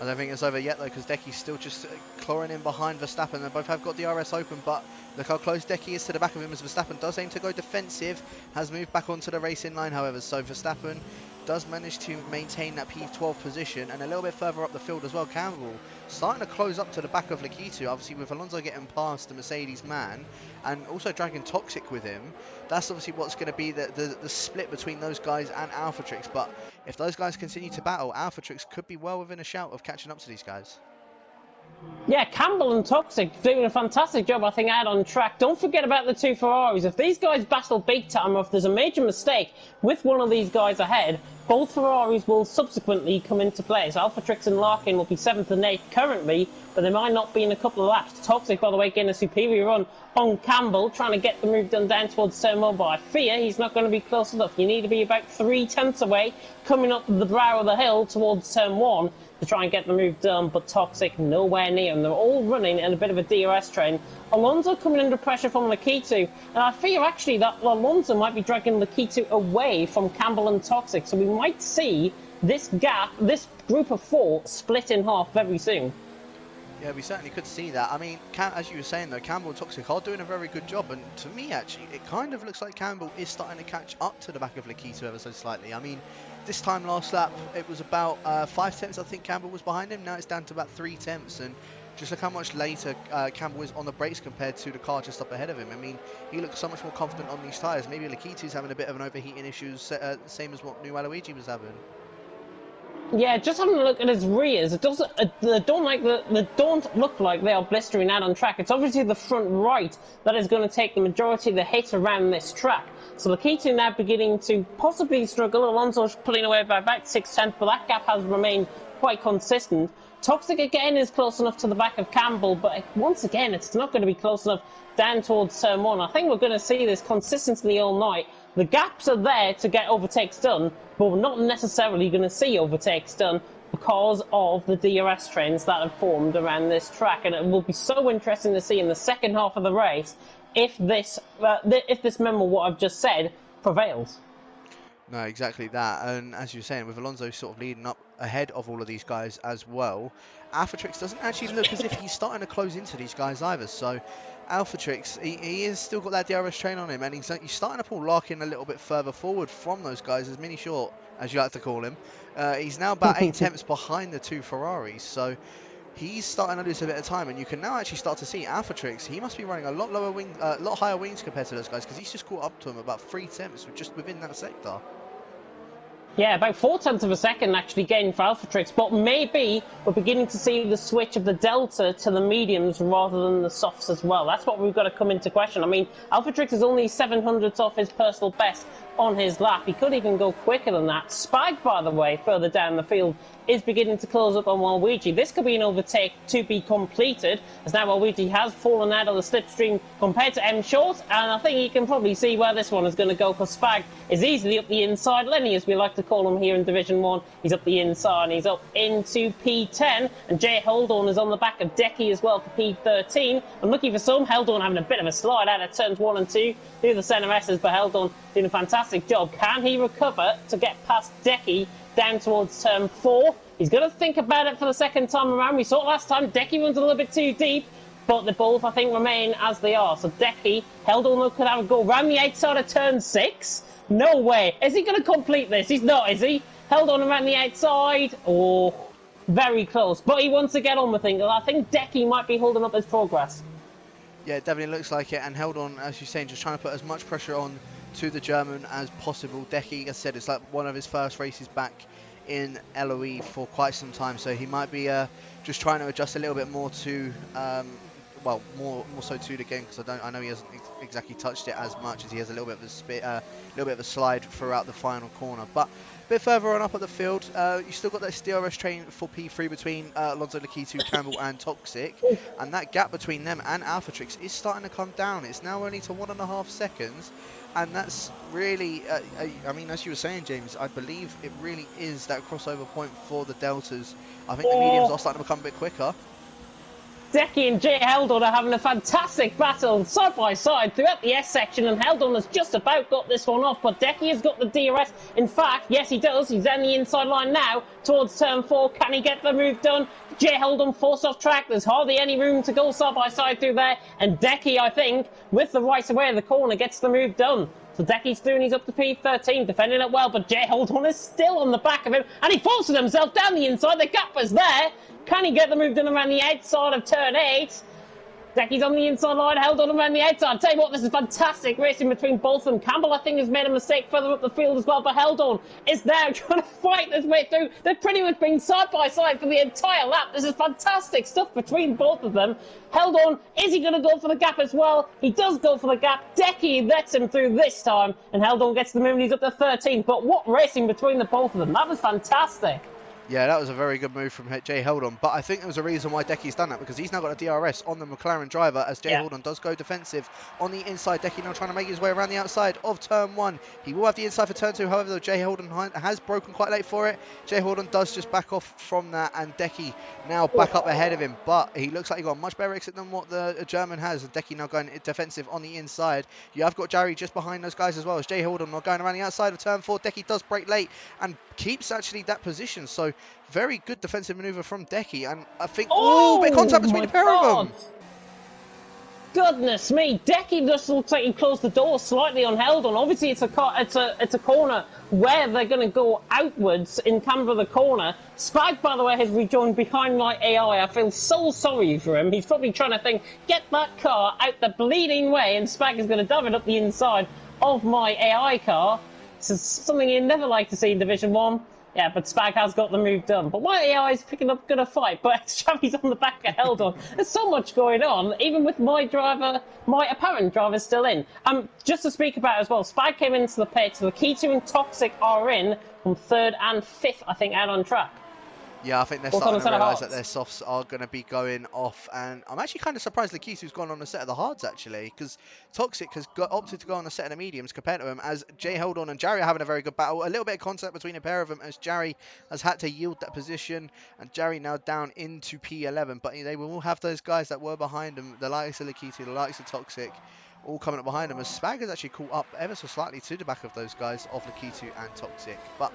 I don't think it's over yet though, because Decky's still just clawing in behind Verstappen. They both have got DRS open, but look how close Decky is to the back of him as Verstappen does aim to go defensive. Has moved back onto the racing line, however, so Verstappen does manage to maintain that P12 position, and a little bit further up the field as well, Campbell starting to close up to the back of Lakitu, obviously with Alonso getting past the Mercedes man and also dragging Toxic with him. That's obviously what's going to be the split between those guys and Alphatrix, but if those guys continue to battle, Alphatrix could be well within a shout of catching up to these guys. Yeah, Campbell and Toxic doing a fantastic job, I think, out on track. Don't forget about the two Ferraris. If these guys battle big time, or if there's a major mistake with one of these guys ahead, both Ferraris will subsequently come into play. So Alphatrix and Larkin will be 7th and 8th currently, but they might not be in a couple of laps. Toxic, by the way, getting a superior run on Campbell, trying to get the move done down towards turn 1, but I fear he's not going to be close enough. You need to be about 3/10 away, coming up the brow of the hill towards turn 1 to try and get the move done, but Toxic nowhere near, and they're all running in a bit of a DRS train. Alonso coming under pressure from Lakitu, and I fear actually that Alonso might be dragging Lakitu away from Campbell and Toxic, so we might see this gap, this group of 4 split in half very soon. Yeah, we certainly could see that. I mean, as you were saying though, Campbell and Toxic are doing a very good job, and to me actually, it kind of looks like Campbell is starting to catch up to the back of Lakitu ever so slightly. I mean, this time last lap, it was about 5/10 I think Campbell was behind him. Now it's down to about 3/10, and just look how much later Campbell is on the brakes compared to the car just up ahead of him. I mean, he looks so much more confident on these tyres. Maybe Lakitu's having a bit of an overheating issue, same as what New Aloisi was having. Yeah, just having a look at his rears, it doesn't. They don't look like they are blistering out on track. It's obviously the front right that is going to take the majority of the hit around this track. So Lakitu now beginning to possibly struggle. Alonso's pulling away by about 6/10, but that gap has remained quite consistent. Toxic again is close enough to the back of Campbell, but once again, it's not going to be close enough down towards turn 1. I think we're going to see this consistently all night. The gaps are there to get overtakes done, but we're not necessarily going to see overtakes done because of the DRS trains that have formed around this track. And it will be so interesting to see in the second half of the race if this memo, what I've just said, prevails. No, exactly that. And as you're saying, with Alonso sort of leading up ahead of all of these guys as well, Alphatrix doesn't actually look as if he's starting to close into these guys either. So Alphatrix, he has still got that DRS train on him, and he's starting to pull Larkin a little bit further forward from those guys, as Mini Short, as you like to call him. He's now about 8/10 behind the two Ferraris, so he's starting to lose a bit of time, and you can now actually start to see Alphatrix. He must be running a lot lot higher wings compared to those guys, because he's just caught up to him about 3/10 just within that sector. Yeah, about 4/10 of a second actually gain for Alphatrix, but maybe we're beginning to see the switch of the Delta to the mediums rather than the softs as well. That's what we've got to come into question. I mean, Alphatrix is only 700ths off his personal best on his lap. He could even go quicker than that. Spike, by the way, further down the field, is beginning to close up on Waluigi. This could be an overtake to be completed, as now Waluigi has fallen out of the slipstream compared to M Short, and I think you can probably see where this one is going to go, because Spag is easily up the inside. Lenny, as we like to call him here in Division 1, he's up the inside, and he's up into P10, and Jay Holdorn is on the back of Decky as well for P13. I'm looking for some. Holdorn having a bit of a slide out of turns 1 and 2 through the centre S's, but Holdorn doing a fantastic job. Can he recover to get past Decky down towards turn 4? He's going to think about it for the second time around. We saw it last time. Decky runs a little bit too deep, but they both, I think, remain as they are. So Decky, Holdorn could have a go around the outside of turn 6. No way. Is he going to complete this? He's not, is he? Holdorn around the outside. Oh, very close. But he wants to get on with things. I think Decky might be holding up his progress. Yeah, it definitely looks like it. And Holdorn, as you're saying, just trying to put as much pressure on to the German as possible. Decky, as I said, it's like one of his first races back in LOE for quite some time, so he might be just trying to adjust a little bit more to well, more so to the game, because I know he hasn't exactly touched it as much, as he has a little bit of a slide throughout the final corner. But a bit further on up at the field, you still got that DRS train for P3 between Alonso, Lakitu, Campbell and Toxic, and that gap between them and Alphatrix is starting to come down. It's now only to 1.5 seconds, and that's really, I mean, as you were saying, James, I believe it really is that crossover point for the Deltas. I think the mediums are starting to become a bit quicker. Decky and Jay Heldon are having a fantastic battle side by side throughout the S section, and Heldon has just about got this one off, but Decky has got the DRS. In fact, yes he does, he's on the inside line now towards turn 4. Can he get the move done? Jay Heldon forced off track, there's hardly any room to go side by side through there, and Decky, I think, with the right away of the corner, gets the move done. So Decky's through and he's up to P13, defending it well, but Jay Heldon is still on the back of him, and he forces himself down the inside. The gap is there. Can he get the move done around the outside of turn 8? Decky's on the inside line, held on around the outside. I'll tell you what, this is fantastic racing between both of them. Campbell, I think, has made a mistake further up the field as well, but Heldon is now trying to fight his way through. They've pretty much been side by side for the entire lap. This is fantastic stuff between both of them. Heldon, is he going to go for the gap as well? He does go for the gap. Decky lets him through this time, and Heldon gets the move and he's up to 13. But what racing between the both of them. That was fantastic. Yeah, that was a very good move from Jay Heldon, but I think there was a reason why Decky's done that, because he's now got a DRS on the McLaren driver as Jay Heldon does go defensive on the inside. Decky now trying to make his way around the outside of turn 1. He will have the inside for turn 2, however, though Jay Heldon has broken quite late for it. Jay Heldon does just back off from that, and Decky now back up ahead of him, but he looks like he got a much better exit than what the German has, and Decky now going defensive on the inside. You have got Jarry just behind those guys as well, as Jay Heldon now going around the outside of turn 4. Decky does break late and keeps actually that position, so very good defensive manoeuvre from Decky, and I think bit of contact between the pair of them. Goodness me, Decky just looks like he closed the door slightly on Heldon. Obviously, it's a corner where they're going to go outwards in camber of the corner. Spike, by the way, has rejoined behind my AI. I feel so sorry for him. He's probably trying to think, get that car out the bleeding way, and Spike is going to dive it up the inside of my AI car. This is something you'd never like to see in Division 1. Yeah, but Spag has got the move done. But my AI is picking up good a fight, but Chavy's on the back of Heldon. There's so much going on, even with my apparent driver still in. Just to speak about it as well, Spag came into the pit, so the Keto and Toxic are in from 3rd and 5th, I think, out on track. Yeah, I think they're starting to realise that their softs are going to be going off, and I'm actually kind of surprised Lakisu's gone on a set of the hards, actually, because Toxic has opted to go on a set of the mediums compared to him, as Jay Heldon and Jarry are having a very good battle. A little bit of contact between a pair of them, as Jarry has had to yield that position, and Jarry now down into P11, but they will have those guys that were behind them, the likes of Lakitu, the likes of Toxic, all coming up behind them, as Spag has actually caught up ever so slightly to the back of those guys, of Lakitu and Toxic. But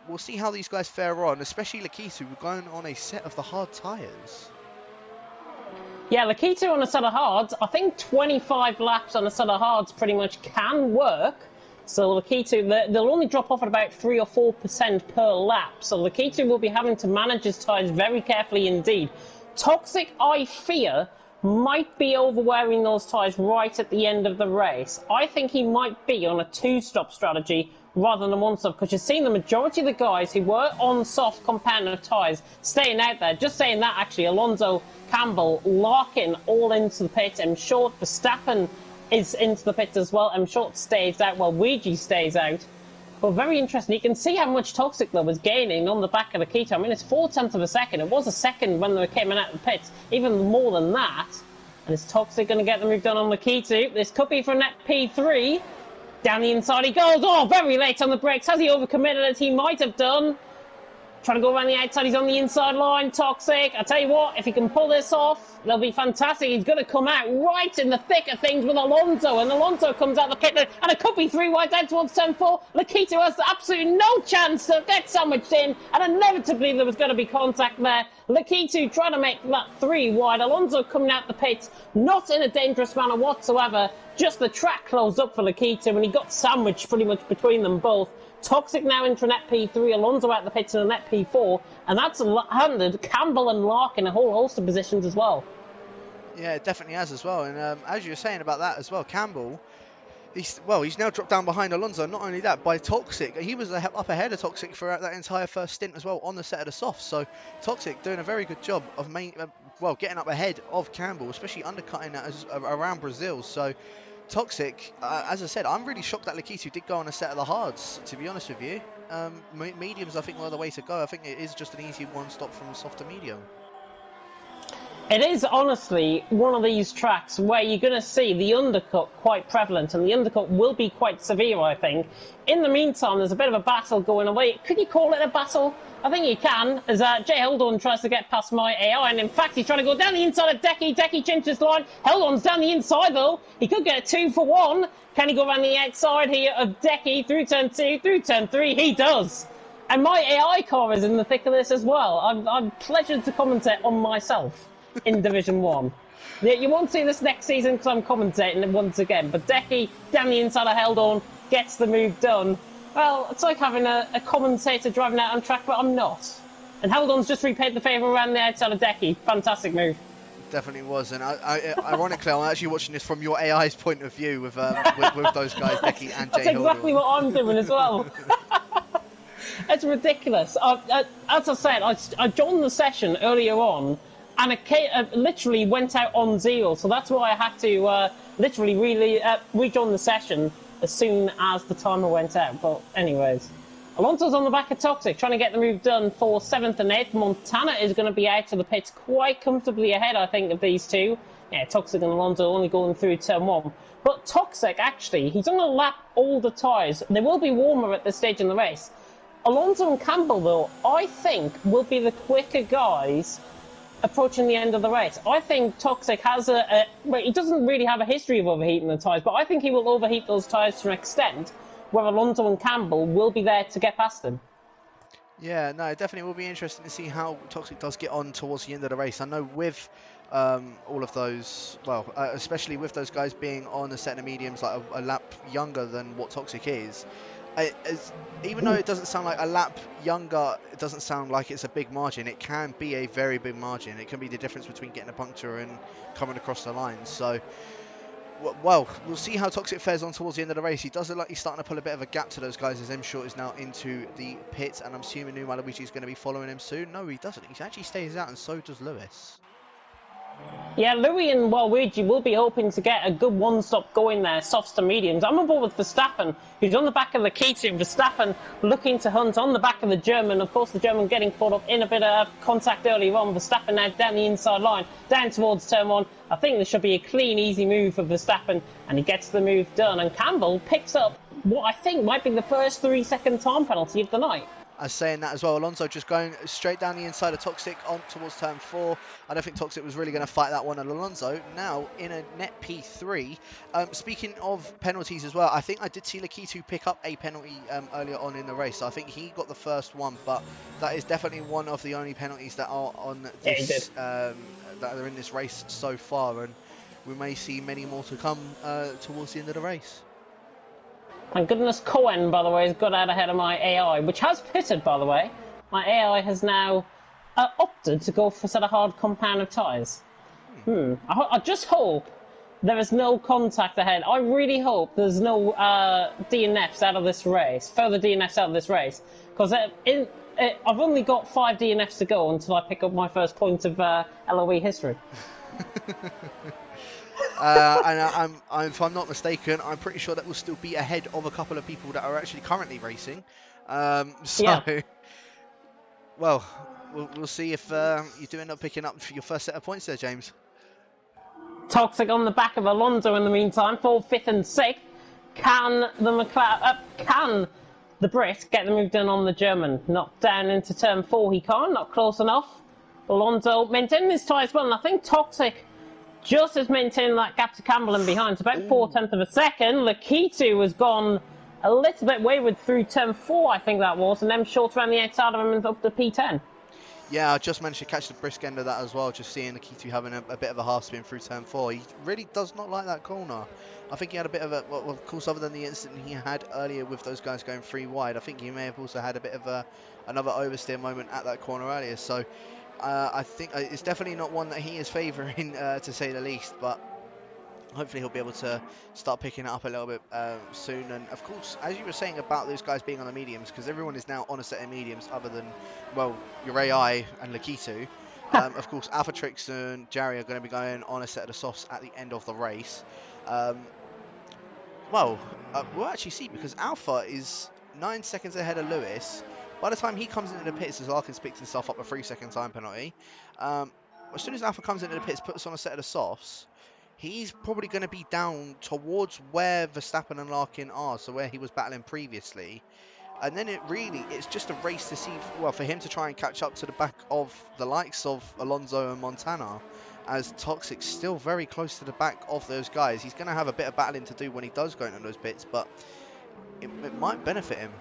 we'll see how these guys fare on, especially Lakitu. We're going on a set of the hard tyres. Yeah, Lakitu on a set of hards. I think 25 laps on a set of hards pretty much can work. So Lakitu, they'll only drop off at about 3 or 4% per lap. So Lakitu will be having to manage his tyres very carefully indeed. Toxic, I fear, might be overwearing those tyres right at the end of the race. I think he might be on a 2-stop strategy rather than 1-stop, because you've seen the majority of the guys who were on soft competitive tyres staying out there. Just saying that, actually, Alonso, Campbell, Larkin all into the pit. M. Short, Verstappen is into the pit as well. M. Short stays out while Luigi stays out. But very interesting. You can see how much Toxic, though, was gaining on the back of the Keto. I mean, it's 0.4 of a second. It was a second when they came in out of the pits, even more than that. And is Toxic going to get the move done on the Keto? This could be for net P3. Down the inside he goes. Oh, very late on the brakes. Has he overcommitted as he might have done? Trying to go around the outside. He's on the inside line. Toxic. I tell you what, if he can pull this off, they'll be fantastic. He's going to come out right in the thick of things with Alonso. And Alonso comes out the pit. And it could be 3 wide down towards turn 4. Lakitu has absolutely no chance to get sandwiched in. And inevitably there was going to be contact there. Lakitu trying to make that 3 wide. Alonso coming out the pits, not in a dangerous manner whatsoever. Just the track closed up for Lakitu, and he got sandwiched pretty much between them both. Toxic now into net P3, Alonso out the pits in a net P4, and that's handed Campbell and Larkin a whole host of positions as well. Yeah, it definitely has as well, and as you were saying about that as well, Campbell, he's now dropped down behind Alonso. Not only that, by Toxic, he was up ahead of Toxic throughout that entire first stint as well on the set of the softs. So Toxic doing a very good job of getting up ahead of Campbell, especially undercutting that around Brazil. So Toxic, as I said, I'm really shocked that Lakitu did go on a set of the hards, to be honest with you. Mediums, I think, were the way to go. I think it is just an easy 1-stop from soft to medium. It is honestly one of these tracks where you're going to see the undercut quite prevalent, and the undercut will be quite severe, I think. In the meantime, there's a bit of a battle going away. Could you call it a battle? I think you can, as Jay Haldon tries to get past my AI, and in fact, he's trying to go down the inside of Decky. Decky changed his line. Haldon's down the inside, though. He could get a 2 for 1. Can he go around the outside here of Decky through turn 2, through turn 3? He does. And my AI car is in the thick of this as well. I'm pleasured to commentate on myself in Division 1. Yeah, you won't see this next season because I'm commentating it once again, but Decky, down the inside of Haldon, gets the move done. Well, it's like having a commentator driving out on track, but I'm not. And Haldon's just repaid the favour around the outside of Decky. Fantastic move. Definitely was, and ironically, I'm actually watching this from your AI's point of view with those guys, Decky and Jay. That's exactly what I'm doing as well. It's ridiculous. As I said, I joined the session earlier on, and it literally went out on 0, so that's why I had to literally really rejoin the session as soon as the timer went out. But anyways, Alonso's on the back of Toxic, trying to get the move done for 7th and 8th. Montana is going to be out of the pits quite comfortably ahead, I think, of these two. Yeah, Toxic and Alonso only going through turn 1. But Toxic, actually, he's going to lap all the tyres. They will be warmer at this stage in the race. Alonso and Campbell, though, I think will be the quicker guys approaching the end of the race. I think Toxic has well, he doesn't really have a history of overheating the tyres, but I think he will overheat those tyres to an extent where Alonso and Campbell will be there to get past him. Yeah, no, it definitely will be interesting to see how Toxic does get on towards the end of the race. I know with all of those, well, especially with those guys being on a set of mediums like a lap younger than what Toxic is, even though it doesn't sound like a lap younger, it doesn't sound like it's a big margin. It can be a very big margin. It can be the difference between getting a puncture and coming across the line. So, well, we'll see how Toxic fares on towards the end of the race. He does look like he's starting to pull a bit of a gap to those guys as M Short is now into the pit, and I'm assuming New Maluigi is going to be following him soon. No, he doesn't. He actually stays out, and so does Lewis. Yeah, Louis and Waluigi will be hoping to get a good one-stop going there, softs to mediums. I'm on board with Verstappen, who's on the back of the K2. Verstappen looking to hunt on the back of the German. Of course, the German getting caught up in a bit of contact earlier on. Verstappen now down the inside line, down towards turn 1. I think this should be a clean, easy move for Verstappen, and he gets the move done. And Campbell picks up what I think might be the first 3-second time penalty of the night. I was saying that as well. Alonso just going straight down the inside of Toxic on towards turn 4. I don't think Toxic was really going to fight that one. And Alonso now in a net P3. Speaking of penalties as well, I think I did see Lakitu pick up a penalty earlier on in the race. So I think he got the first one, but that is definitely one of the only penalties that are on this that are in this race so far, and we may see many more to come towards the end of the race. Thank goodness Cohen, by the way, has got out ahead of my AI, which has pitted, by the way. My AI has now opted to go for a set of hard compound of tyres. I just hope there is no contact ahead. I really hope there's no DNFs out of this race, further DNFs out of this race, because I've only got 5 DNFs to go until I pick up my first point of LOE history. And if I'm not mistaken, I'm pretty sure that will still be ahead of a couple of people that are actually currently racing. Yeah. Well, we'll see if you do end up picking up your first set of points there, James. Toxic on the back of Alonso in the meantime, 4th, 5th and 6th. Can the Brit get the move done on the German? Knocked down into turn 4, he can't, not close enough. Alonso maintaining his tyres well, and I think Toxic just as maintaining that gap to Campbell and behind. It's about 0.4 of a second. Lakitu has gone a little bit wayward through turn 4, I think that was, and then short around the outside of him and up to P10. Yeah, I just managed to catch the brisk end of that as well, just seeing Lakitu having a bit of a half spin through turn 4. He really does not like that corner. I think he had a bit of a, well, of course, other than the incident he had earlier with those guys going 3 wide, I think he may have also had a bit of another oversteer moment at that corner earlier. So I think it's definitely not one that he is favouring, to say the least, but hopefully he'll be able to start picking it up a little bit soon. And of course, as you were saying about those guys being on the mediums, because everyone is now on a set of mediums other than, well, your AI and Lakitu. Of course, Alphatrix and Jerry are going to be going on a set of the softs at the end of the race. Well, we'll actually see, because Alpha is 9 seconds ahead of Lewis. By the time he comes into the pits, as Larkins picks himself up a 3-second time penalty. as soon as Alpha comes into the pits, puts on a set of the softs, he's probably going to be down towards where Verstappen and Larkin are, so where he was battling previously. And then it's just a race to see, well, for him to try and catch up to the back of the likes of Alonso and Montana, as Toxic's still very close to the back of those guys. He's going to have a bit of battling to do when he does go into those pits, but it might benefit him.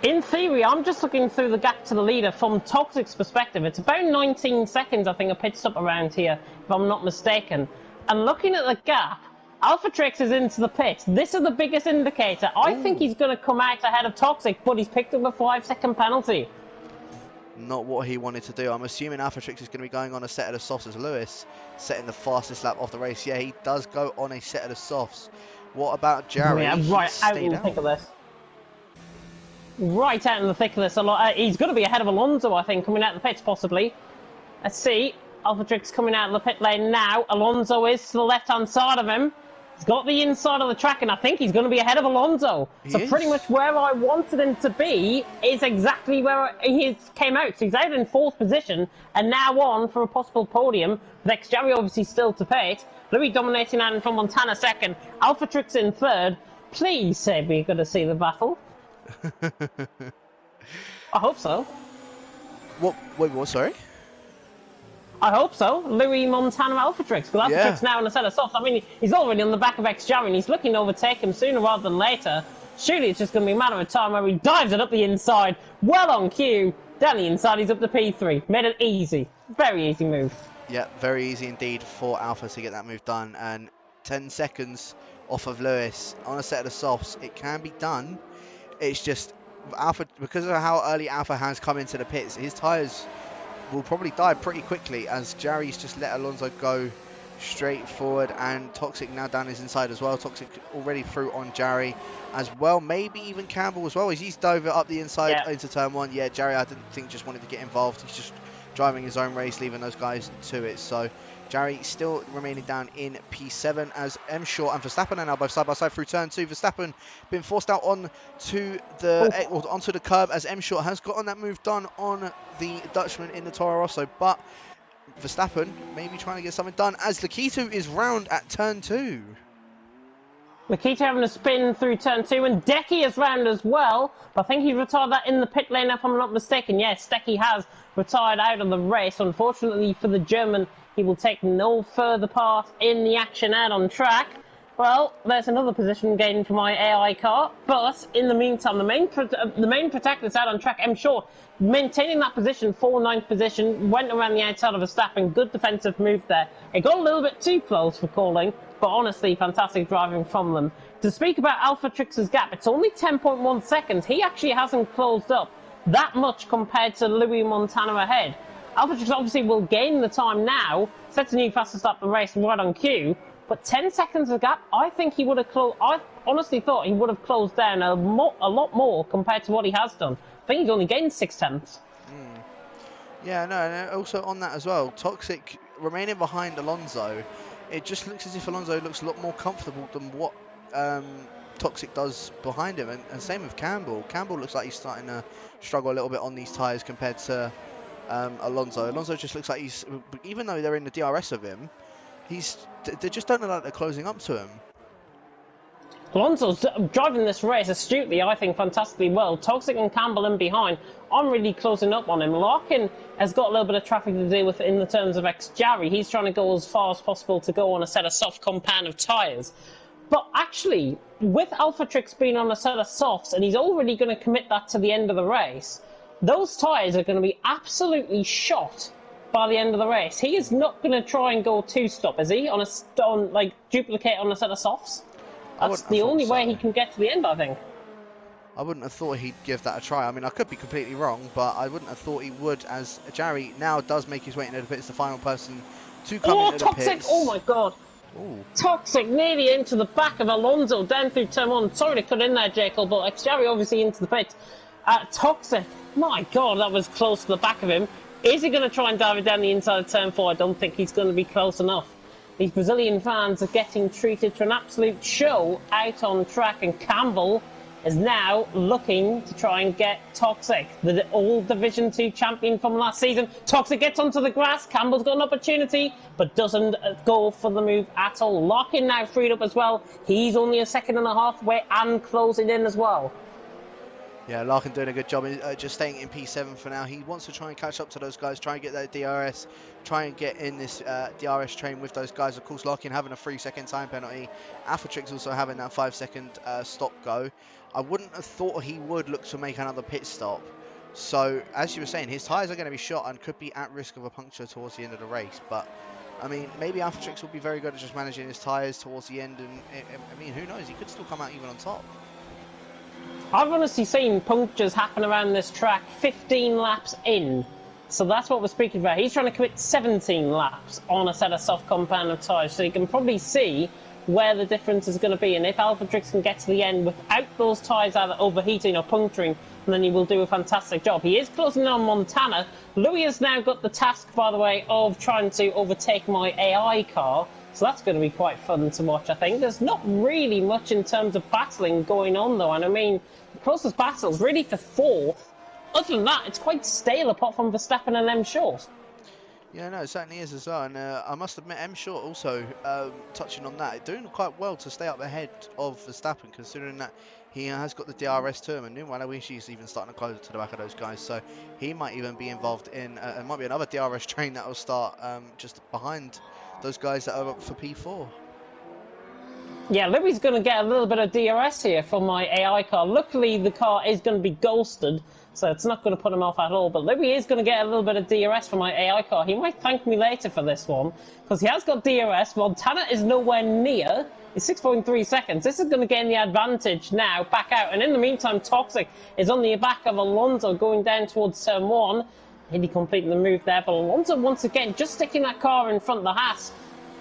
In theory, I'm just looking through the gap to the leader from Toxic's perspective. It's about 19 seconds, I think, a pit stop around here, if I'm not mistaken. And looking at the gap, Alphatrix is into the pit. This is the biggest indicator. I think he's going to come out ahead of Toxic, but he's picked up a 5-second penalty. Not what he wanted to do. I'm assuming Alphatrix is going to be going on a set of the softs as Lewis, setting the fastest lap of the race. Yeah, he does go on a set of the softs. What about Jerry? Yeah, right out in the thick of this. Right out in the thick of this. He's going to be ahead of Alonso, I think, coming out of the pits, possibly. Let's see. Alphatrix coming out of the pit lane now. Alonso is to the left-hand side of him. He's got the inside of the track, and I think he's going to be ahead of Alonso. So pretty much where I wanted him to be is exactly where he came out. So he's out in 4th position, and now on for a possible podium. Next, Jerry obviously still to pit. Louis dominating out from Montana 2nd. Alphatrix in 3rd. Please say we're going to see the battle. I hope so. What? Wait, what? Sorry? I hope so. Louis Montana Alphatrix. Because Alphatrix now in a set of softs. I mean, he's already on the back of X-Jarry and he's looking to overtake him sooner rather than later. Surely it's just going to be a matter of time where he dives it up the inside. Well on cue. Down the inside, he's up to P3. Made it easy. Very easy move. Yeah, very easy indeed for Alpha to get that move done. And 10 seconds off of Lewis on a set of the softs. It can be done. It's just Alpha, because of how early Alpha has come into the pits, his tyres will probably die pretty quickly as Jerry's just let Alonso go straight forward, and Toxic now down his inside as well. Toxic already through on Jerry as well, maybe even Campbell as well. He's dove it up the inside into turn 1. Yeah, Jerry I didn't think just wanted to get involved. He's just driving his own race, leaving those guys to it. So Jerry still remaining down in P7 as M Short and Verstappen are now both side by side through turn 2. Verstappen been forced out onto the curb as M Short has gotten that move done on the Dutchman in the Toro Rosso, but Verstappen maybe trying to get something done as Lakitu is round at turn 2. Lakitu having a spin through turn 2, and Decky is round as well. But I think he retired that in the pit lane, if I'm not mistaken. Yes, Decky has retired out of the race. Unfortunately for the German, he will take no further part in the action out on track. Well, there's another position gain for my AI car. But in the meantime, the main protector that's out on track, M Short, maintaining that position, 9th position, went around the outside of Verstappen. Good defensive move there. It got a little bit too close for calling, but honestly, fantastic driving from them. To speak about Alphatrix's gap, it's only 10.1 seconds. He actually hasn't closed up that much compared to Louis Montana ahead. Alphatrix obviously will gain the time now, sets a new fastest lap of the race right on cue, but 10 seconds of gap, I think he would have closed. I honestly thought he would have closed down a lot more compared to what he has done. I think he's only gained 6/10. Yeah, no, and also on that as well, Toxic remaining behind Alonso, it just looks as if Alonso looks a lot more comfortable than what Toxic does behind him, and same with Campbell. Campbell looks like he's starting to struggle a little bit on these tyres compared to Alonso. Alonso just looks like he's, even though they're in the DRS of him, they just don't look like they're closing up to him. Alonso's driving this race astutely, I think, fantastically well. Toxic and Campbell in behind. I'm really closing up on him. Larkin has got a little bit of traffic to deal with in the terms of X-Jarry. He's trying to go as far as possible to go on a set of soft compound of tyres. But actually, with Alphatrix being on a set of softs, and he's already going to commit that to the end of the race, those tyres are going to be absolutely shot by the end of the race. He is not going to try and go two-stop, is he? Duplicate on a set of softs? That's the only way he can get to the end, I think. I wouldn't have thought he'd give that a try. I mean, I could be completely wrong, but I wouldn't have thought he would, as Jerry now does make his way into the pits, the final person to come into the pits. Oh, my God. Ooh. Toxic nearly into the back of Alonso down through turn 1. Sorry to cut in there, Jekyll, but X-Jarry obviously into the pits. Toxic, my God, that was close to the back of him. Is he going to try and dive it down the inside of turn 4? I don't think he's going to be close enough. These Brazilian fans are getting treated to an absolute show out on track, and Campbell is now looking to try and get Toxic, the old Division 2 champion from last season. Toxic gets onto the grass. Campbell's got an opportunity, but doesn't go for the move at all. Larkin now freed up as well. He's only a second and a half away and closing in as well. Yeah, Larkin doing a good job just staying in P7 for now. He wants to try and catch up to those guys, try and get that DRS, try and get in this DRS train with those guys. Of course, Larkin having a 3-second time penalty. Alphatrix also having that 5-second stop go. I wouldn't have thought he would look to make another pit stop. So, as you were saying, his tyres are going to be shot and could be at risk of a puncture towards the end of the race. But, I mean, maybe Alphatrix will be very good at just managing his tyres towards the end. And, I mean, who knows? He could still come out even on top. I've honestly seen punctures happen around this track 15 laps in. So that's what we're speaking about. He's trying to commit 17 laps on a set of soft compound tyres. So you can probably see where the difference is going to be. And if Alphatrix can get to the end without those tyres either overheating or puncturing, then he will do a fantastic job. He is closing in on Montana. Louis has now got the task, by the way, of trying to overtake my AI car. So that's going to be quite fun to watch, I think. There's not really much in terms of battling going on, though. And I mean, the closest battles really for fourth. Other than that, it's quite stale, apart from Verstappen and M. Short. Yeah, no, it certainly is as well. And I must admit, M. Short also, touching on that, doing quite well to stay up ahead of Verstappen, considering that he has got the DRS to him. And meanwhile, he's even starting to close to the back of those guys. So he might even be involved in, it might be another DRS train that will start just behind those guys that are up for P4. Yeah, Louis going to get a little bit of DRS here from my AI car. Luckily, the car is going to be ghosted, so it's not going to put him off at all. But Louis is going to get a little bit of DRS from my AI car. He might thank me later for this one, because he has got DRS. Montana is nowhere near. It's 6.3 seconds. This is going to gain the advantage now, back out. And in the meantime, Toxic is on the back of Alonso going down towards turn 1. He completed the move there, but Alonso once again just sticking that car in front of the Haas.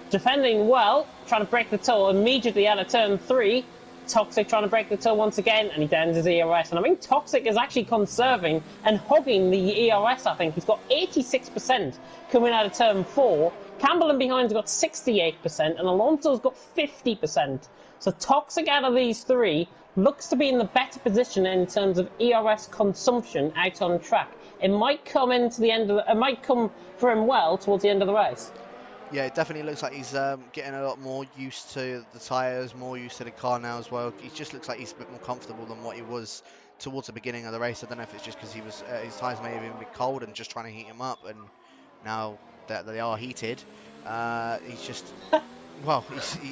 Defending well, trying to break the toe immediately out of turn 3. Toxic trying to break the toe once again, and he downs his ERS. And I think Toxic is actually conserving and hogging the ERS, I think. He's got 86% coming out of turn 4. Campbell in behind's got 68%, and Alonso's got 50%. So Toxic out of these three looks to be in the better position in terms of ERS consumption out on track. It might come into the end of it might come for him well towards the end of the race. Yeah, it definitely looks like he's getting a lot more used to the tyres, more used to the car now as well. He just looks like he's a bit more comfortable than what he was towards the beginning of the race. I don't know if it's just because he was his tyres may have been a bit cold and just trying to heat him up, and now that they are heated, he's just well,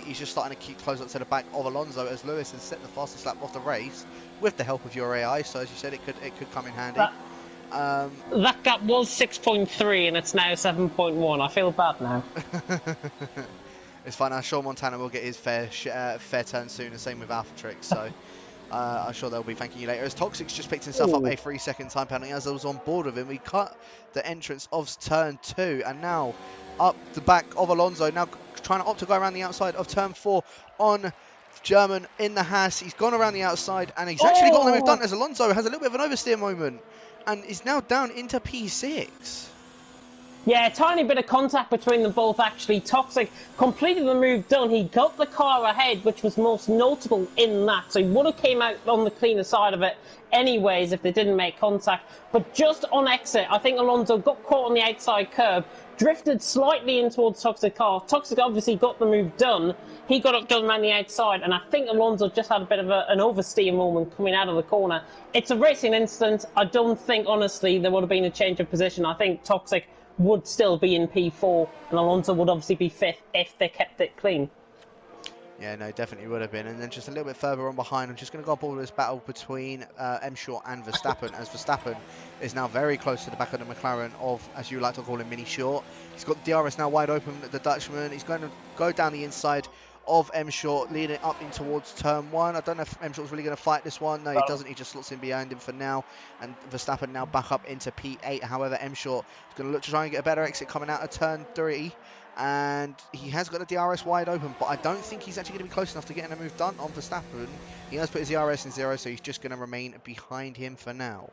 he's just starting to keep close up to the back of Alonso as Lewis has set the fastest lap of the race with the help of your AI. So as you said, it could come in handy. That gap was 6.3 and it's now 7.1. I feel bad now. It's fine. I'm sure Montana will get his fair turn soon. The same with Alphatrix. So I'm sure they'll be thanking you later. As Toxic's just picked himself up a 3-second time penalty. As I was on board with him, we cut the entrance of turn 2 and now up the back of Alonso. Now trying to opt to go around the outside of turn 4 on German in the Haas. He's gone around the outside and he's actually got the move done as Alonso has a little bit of an oversteer moment. And is now down into P6. Yeah, a tiny bit of contact between them both, actually. Toxic completed the move done. He got the car ahead, which was most notable in that. So he would have came out on the cleaner side of it anyways if they didn't make contact. But just on exit, I think Alonso got caught on the outside curb, drifted slightly in towards Toxic car. Toxic obviously got the move done. He got it done around the outside, and I think Alonso just had a bit of an oversteer moment coming out of the corner. It's a racing incident. I don't think, honestly, there would have been a change of position. I think Toxic would still be in P4, and Alonso would obviously be 5th if they kept it clean. Yeah, no, definitely would have been. And then just a little bit further on behind, I'm just going to go up all this battle between M. Short and Verstappen, as Verstappen is now very close to the back of the McLaren of, as you like to call him, Mini Short. He's got the DRS now wide open, the Dutchman. He's going to go down the inside of M. Short, leading up in towards turn 1. I don't know if M. Short's really going to fight this one. No, he doesn't. He just slots in behind him for now. And Verstappen now back up into P8. However, M. Short is going to look to try and get a better exit coming out of turn 3. And he has got the DRS wide open, but I don't think he's actually going to be close enough to getting a move done on Verstappen. He has put his DRS in 0, so he's just going to remain behind him for now.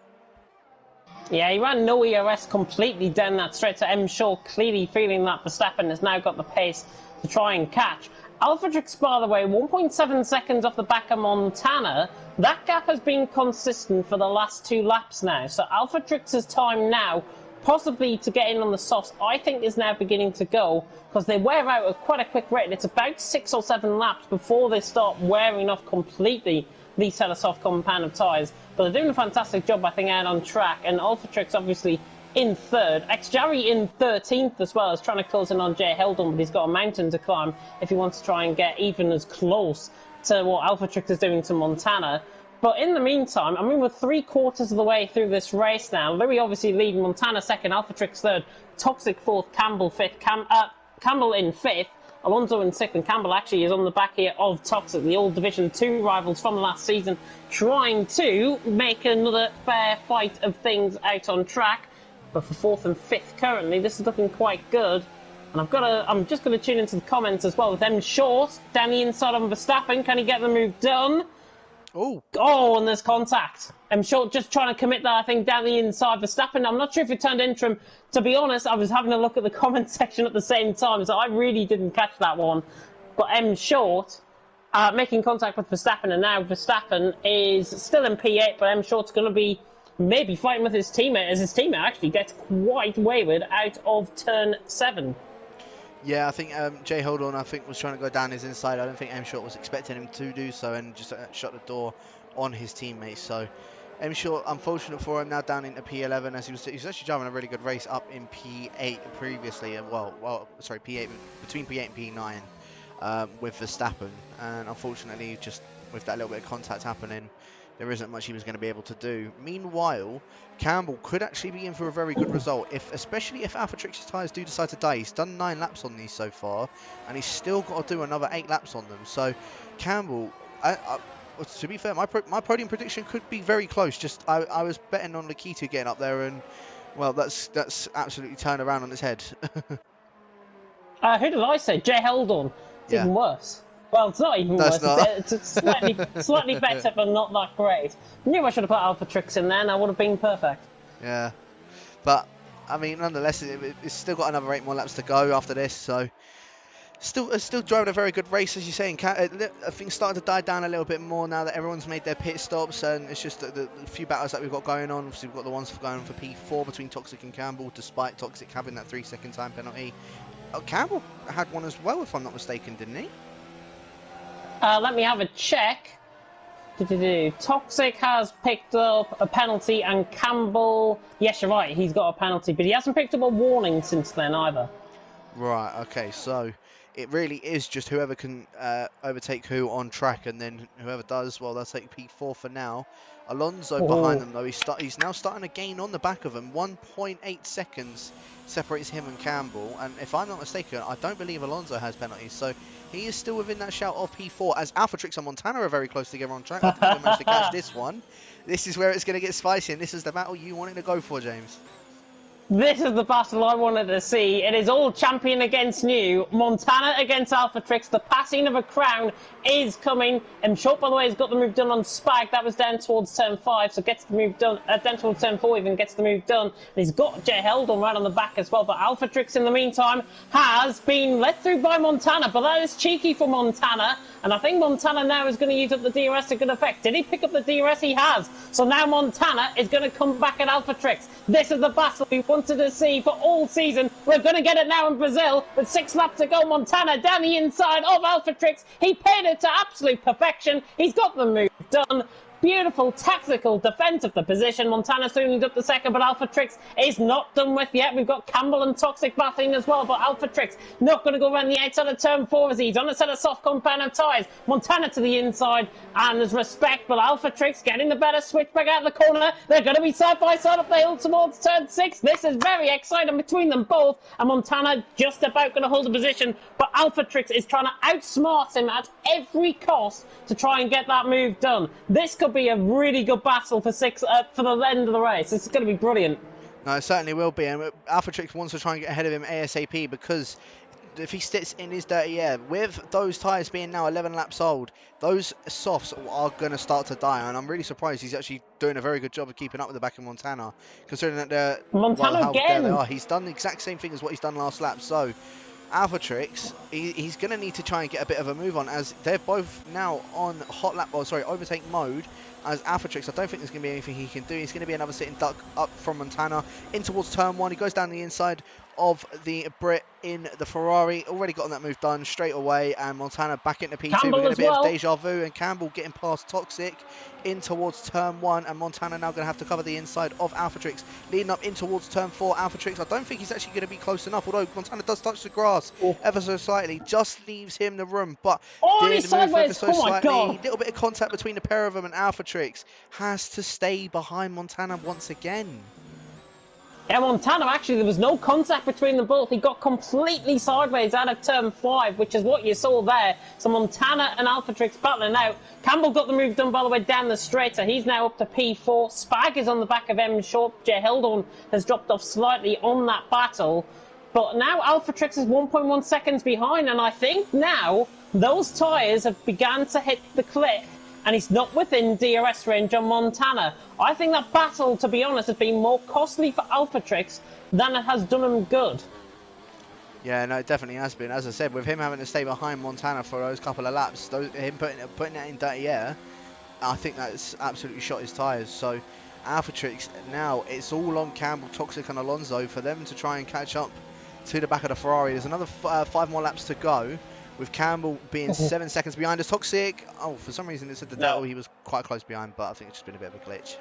Yeah, he ran no ERS completely down that straight to M. Short, clearly feeling that Verstappen has now got the pace to try and catch. Alphatrix, by the way, 1.7 seconds off the back of Montana, That gap has been consistent for the last 2 laps now. So AlphaTrix's time now, possibly to get in on the softs, I think is now beginning to go, because they wear out at quite a quick rate. It's about 6 or 7 laps before they start wearing off completely these set of soft compound tyres. But they're doing a fantastic job, I think, out on track. And AlphaTrix obviously in 3rd. Xjarry in 13th as well, as trying to close in on Jay Heldon, but he's got a mountain to climb if he wants to try and get even as close to what AlphaTrix is doing to Montana. But in the meantime, I mean, we're 3/4 of the way through this race now. Louis obviously leading, Montana 2nd, AlphaTrix 3rd, Toxic 4th, Campbell 5th, Campbell in 5th, Alonso in 6th, and Campbell actually is on the back here of Toxic, the old Division 2 rivals from last season, trying to make another fair fight of things out on track. But for 4th and 5th currently, this is looking quite good. And I'm just going to tune into the comments as well with M Short down the inside on Verstappen. Can he get the move done? Oh, and there's contact. M Short just trying to commit that, I think, down the inside. Verstappen, I'm not sure if it turned into him. To be honest, I was having a look at the comment section at the same time, so I really didn't catch that one. But M Short making contact with Verstappen, and now Verstappen is still in P8, but M Short's going to be maybe fighting with his teammate, as his teammate actually gets quite wayward out of turn 7. Yeah, I think Jay Holdon, I think, was trying to go down his inside. I don't think M Short was expecting him to do so, and just shut the door on his teammates. So M Short, unfortunate for him, now down into P11, as he was actually driving a really good race up in P8 previously. Sorry, P8 between P8 and P9 with Verstappen, and unfortunately, just with that little bit of contact happening, there isn't much he was going to be able to do. Meanwhile, Campbell could actually be in for a very good result, especially if AlphaTrix's tyres do decide to die. He's done 9 laps on these so far, and he's still got to do another 8 laps on them. So Campbell, to be fair, my podium prediction could be very close. Just I was betting on Lakitu getting up there, and well, that's absolutely turned around on its head. Who did I say? Jay Heldon. It's even worse. Well, it's not even worse. It's slightly better, but not that great. I knew I should have put AlphaTrix in there, and I would have been perfect. Yeah, but I mean, nonetheless, it's still got another 8 more laps to go after this, so still driving a very good race, as you say. I think starting to die down a little bit more now that everyone's made their pit stops, and it's just the few battles that we've got going on. Obviously, we've got the ones going on for P4 between Toxic and Campbell, despite Toxic having that 3-second time penalty. Campbell had one as well, if I'm not mistaken, didn't he? Let me have a check. Toxic has picked up a penalty, and Campbell, yes, you're right, he's got a penalty, but he hasn't picked up a warning since then either. Right, okay, so it really is just whoever can overtake who on track, and then whoever does, well, they'll take P4 for now. Alonso behind them, though, he's now starting to gain on the back of them. 1.8 seconds separates him and Campbell, and if I'm not mistaken, I don't believe Alonso has penalties, so he is still within that shout of P4, as AlphaTrix and Montana are very close together on track. I think they managed to catch this one. This is where it's going to get spicy, and this is the battle you wanted to go for, James. This is the battle I wanted to see. It is all champion against new. Montana against AlphaTrix. The passing of a crown is coming. And Short, by the way, has got the move done on Spag. That was down towards turn 5, so gets the move done. Down towards turn 4, even gets the move done. And he's got Jay Heldon right on the back as well. But AlphaTrix, in the meantime, has been let through by Montana. But that is cheeky for Montana. And I think Montana now is going to use up the DRS to good effect. Did he pick up the DRS? He has. So now Montana is going to come back at AlphaTrix. This is the battle we wanted to see for all season. We're going to get it now in Brazil with 6 laps to go. Montana down the inside of AlphaTrix. He paid it to absolute perfection. He's got the move done. Beautiful tactical defence of the position. Montana soon up the second, but AlphaTrix is not done with yet. We've got Campbell and Toxic battling as well, but AlphaTrix not going to go around the outside of turn 4 as he's on a set of soft compound of tyres. Montana to the inside, and there's respect, but AlphaTrix getting the better switch back out of the corner. They're going to be side by side up the hill towards turn 6. This is very exciting between them both, and Montana just about going to hold the position, but AlphaTrix is trying to outsmart him at every cost to try and get that move done. This could be a really good battle for the end of the race. It's going to be brilliant. No, it certainly will be, and AlphaTrix wants to try and get ahead of him ASAP, because if he sits in his dirty air, with those tyres being now 11 laps old, those softs are going to start to die, and I'm really surprised he's actually doing a very good job of keeping up with the back of Montana, considering that Montana again. There they are. He's done the exact same thing as what he's done last lap, so Alphatrix, he's going to need to try and get a bit of a move on, as they're both now on overtake mode. As Alphatrix, I don't think there's going to be anything he can do. He's going to be another sitting duck up from Montana in towards turn 1. He goes down the inside of the Brit in the Ferrari. Already gotten that move done straight away, and Montana back into P2. Campbell We're getting a bit well. of deja vu, and Campbell getting past Toxic in towards turn 1, and Montana now going to have to cover the inside of Alphatrix, leading up in towards turn 4. Alphatrix, I don't think he's actually going to be close enough, although Montana does touch the grass ever so slightly, just leaves him the room, but did move ever so slightly. Little bit of contact between the pair of them, and Alphatrix has to stay behind Montana once again. Yeah, Montana, actually, there was no contact between them both. He got completely sideways out of turn 5, which is what you saw there. So Montana and Alphatrix battling out. Campbell got the move done by the way down the straight, so he's now up to P4. Spag is on the back of M Short. Jay Heldon has dropped off slightly on that battle. But now Alphatrix is 1.1 seconds behind, and I think now those tyres have begun to hit the cliff, and he's not within DRS range on Montana. I think that battle, to be honest, has been more costly for Alphatrix than it has done him good. Yeah, no, it definitely has been. As I said, with him having to stay behind Montana for those couple of laps, him putting that in dirty air, I think that's absolutely shot his tyres. So Alphatrix, now it's all on Campbell, Toxic and Alonso for them to try and catch up to the back of the Ferrari. There's another 5 more laps to go, with Campbell being 7 seconds behind us. Toxic, for some reason it said that he was quite close behind, but I think it's just been a bit of a glitch.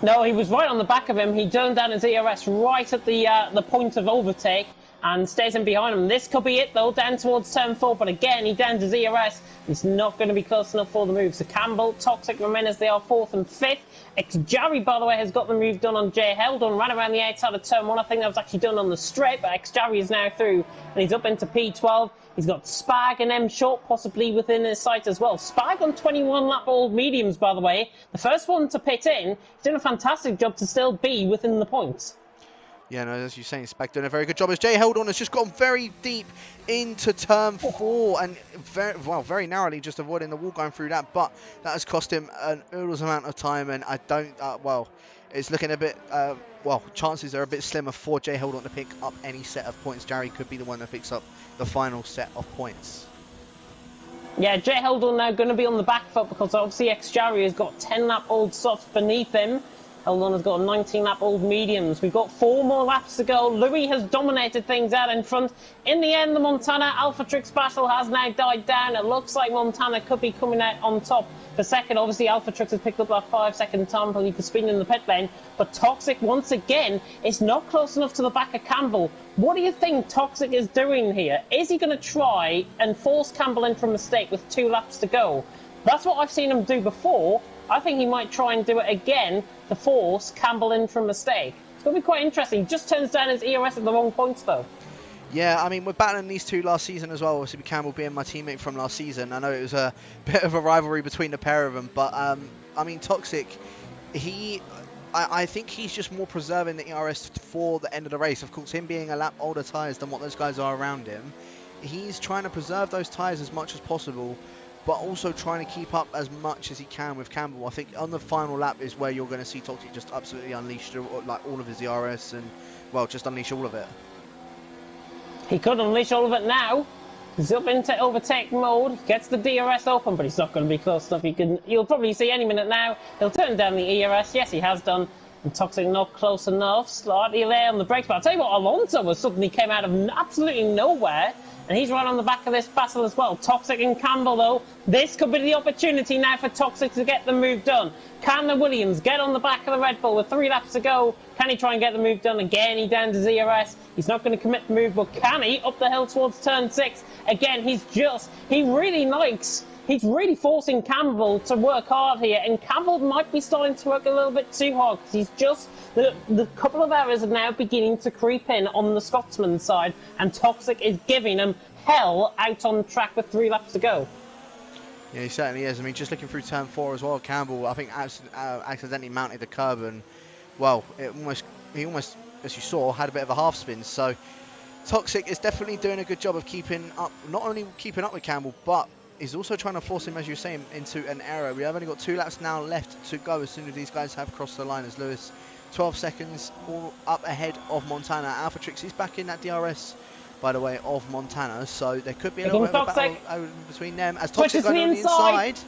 No, he was right on the back of him. He turned down his ERS right at the point of overtake and stays in behind him. This could be it though, down towards turn 4, but again, he downs his ERS. It's not going to be close enough for the move. So Campbell, Toxic remain as they are 4th and 5th. Xjarry, by the way, has got the move done on Jay Heldon, ran around the outside of turn 1. I think that was actually done on the straight, but Xjarry is now through, and he's up into P12. He's got Spag and M Short possibly within his sight as well. Spag on 21 lap old mediums, by the way. The first one to pit in. He's doing a fantastic job to still be within the points. Yeah, no, as you're saying, Spag doing a very good job, as Jay Heldon has just gone very deep into turn 4 and very narrowly just avoiding the wall going through that, but that has cost him an oodles amount of time, and I don't, it's looking a bit, chances are a bit slimmer for Jay Heldon to pick up any set of points. Jarry could be the one that picks up the final set of points. Yeah, Jay Heldon now going to be on the back foot because obviously Xjarry has got 10 lap old softs beneath him. Heldon has got 19 lap old mediums. We've got 4 more laps to go. Louis has dominated things out in front. In the end, the Montana Alphatrix battle has now died down. It looks like Montana could be coming out on top for second. Obviously, Alphatrix has picked up that 5-second time penalty for speeding in the pit lane. But Toxic, once again, is not close enough to the back of Campbell. What do you think Toxic is doing here? Is he going to try and force Campbell into a mistake with 2 laps to go? That's what I've seen him do before. I think he might try and do it again to force Campbell in for a mistake. It's going to be quite interesting. He just turns down his ERS at the wrong points, though. Yeah, I mean, we're battling these two last season as well. Obviously, Campbell being my teammate from last season. I know it was a bit of a rivalry between the pair of them, but I mean, Toxic, I think he's just more preserving the ERS for the end of the race. Of course, him being a lap older tyres than what those guys are around him, he's trying to preserve those tyres as much as possible, but also trying to keep up as much as he can with Campbell. I think on the final lap is where you're going to see Toxic just absolutely unleash like all of his ERS and, well, just unleash all of it. He could unleash all of it now. He's up into overtake mode. He gets the DRS open, but he's not going to be close enough. You'll probably see any minute now. He'll turn down the ERS. Yes, he has done. And Toxic not close enough. Slightly there on the brakes. But I'll tell you what, Alonso suddenly came out of absolutely nowhere. And he's right on the back of this battle as well. Toxic and Campbell, though. This could be the opportunity now for Toxic to get the move done. Can the Williams get on the back of the Red Bull with 3 laps to go? Can he try and get the move done again? He downs his ERS. He's not going to commit the move, but can he? Up the hill towards turn 6. Again, he's really forcing Campbell to work hard here, and Campbell might be starting to work a little bit too hard because he's just, the couple of errors are now beginning to creep in on the Scotsman side, and Toxic is giving him hell out on track with 3 laps to go. Yeah, he certainly is. I mean, just looking through turn 4 as well, Campbell, I think, accidentally mounted the curb, and, well, he almost, as you saw, had a bit of a half spin. So Toxic is definitely doing a good job of keeping up, not only keeping up with Campbell, but is also trying to force him, as you're saying, into an error. We have only got 2 laps now left to go as soon as these guys have crossed the line. As Lewis, 12 seconds all up ahead of Montana. Alphatrix is back in that DRS by the way, of Montana. So there could be a little bit of a battle between them. As Toxic Switches to going the on the inside.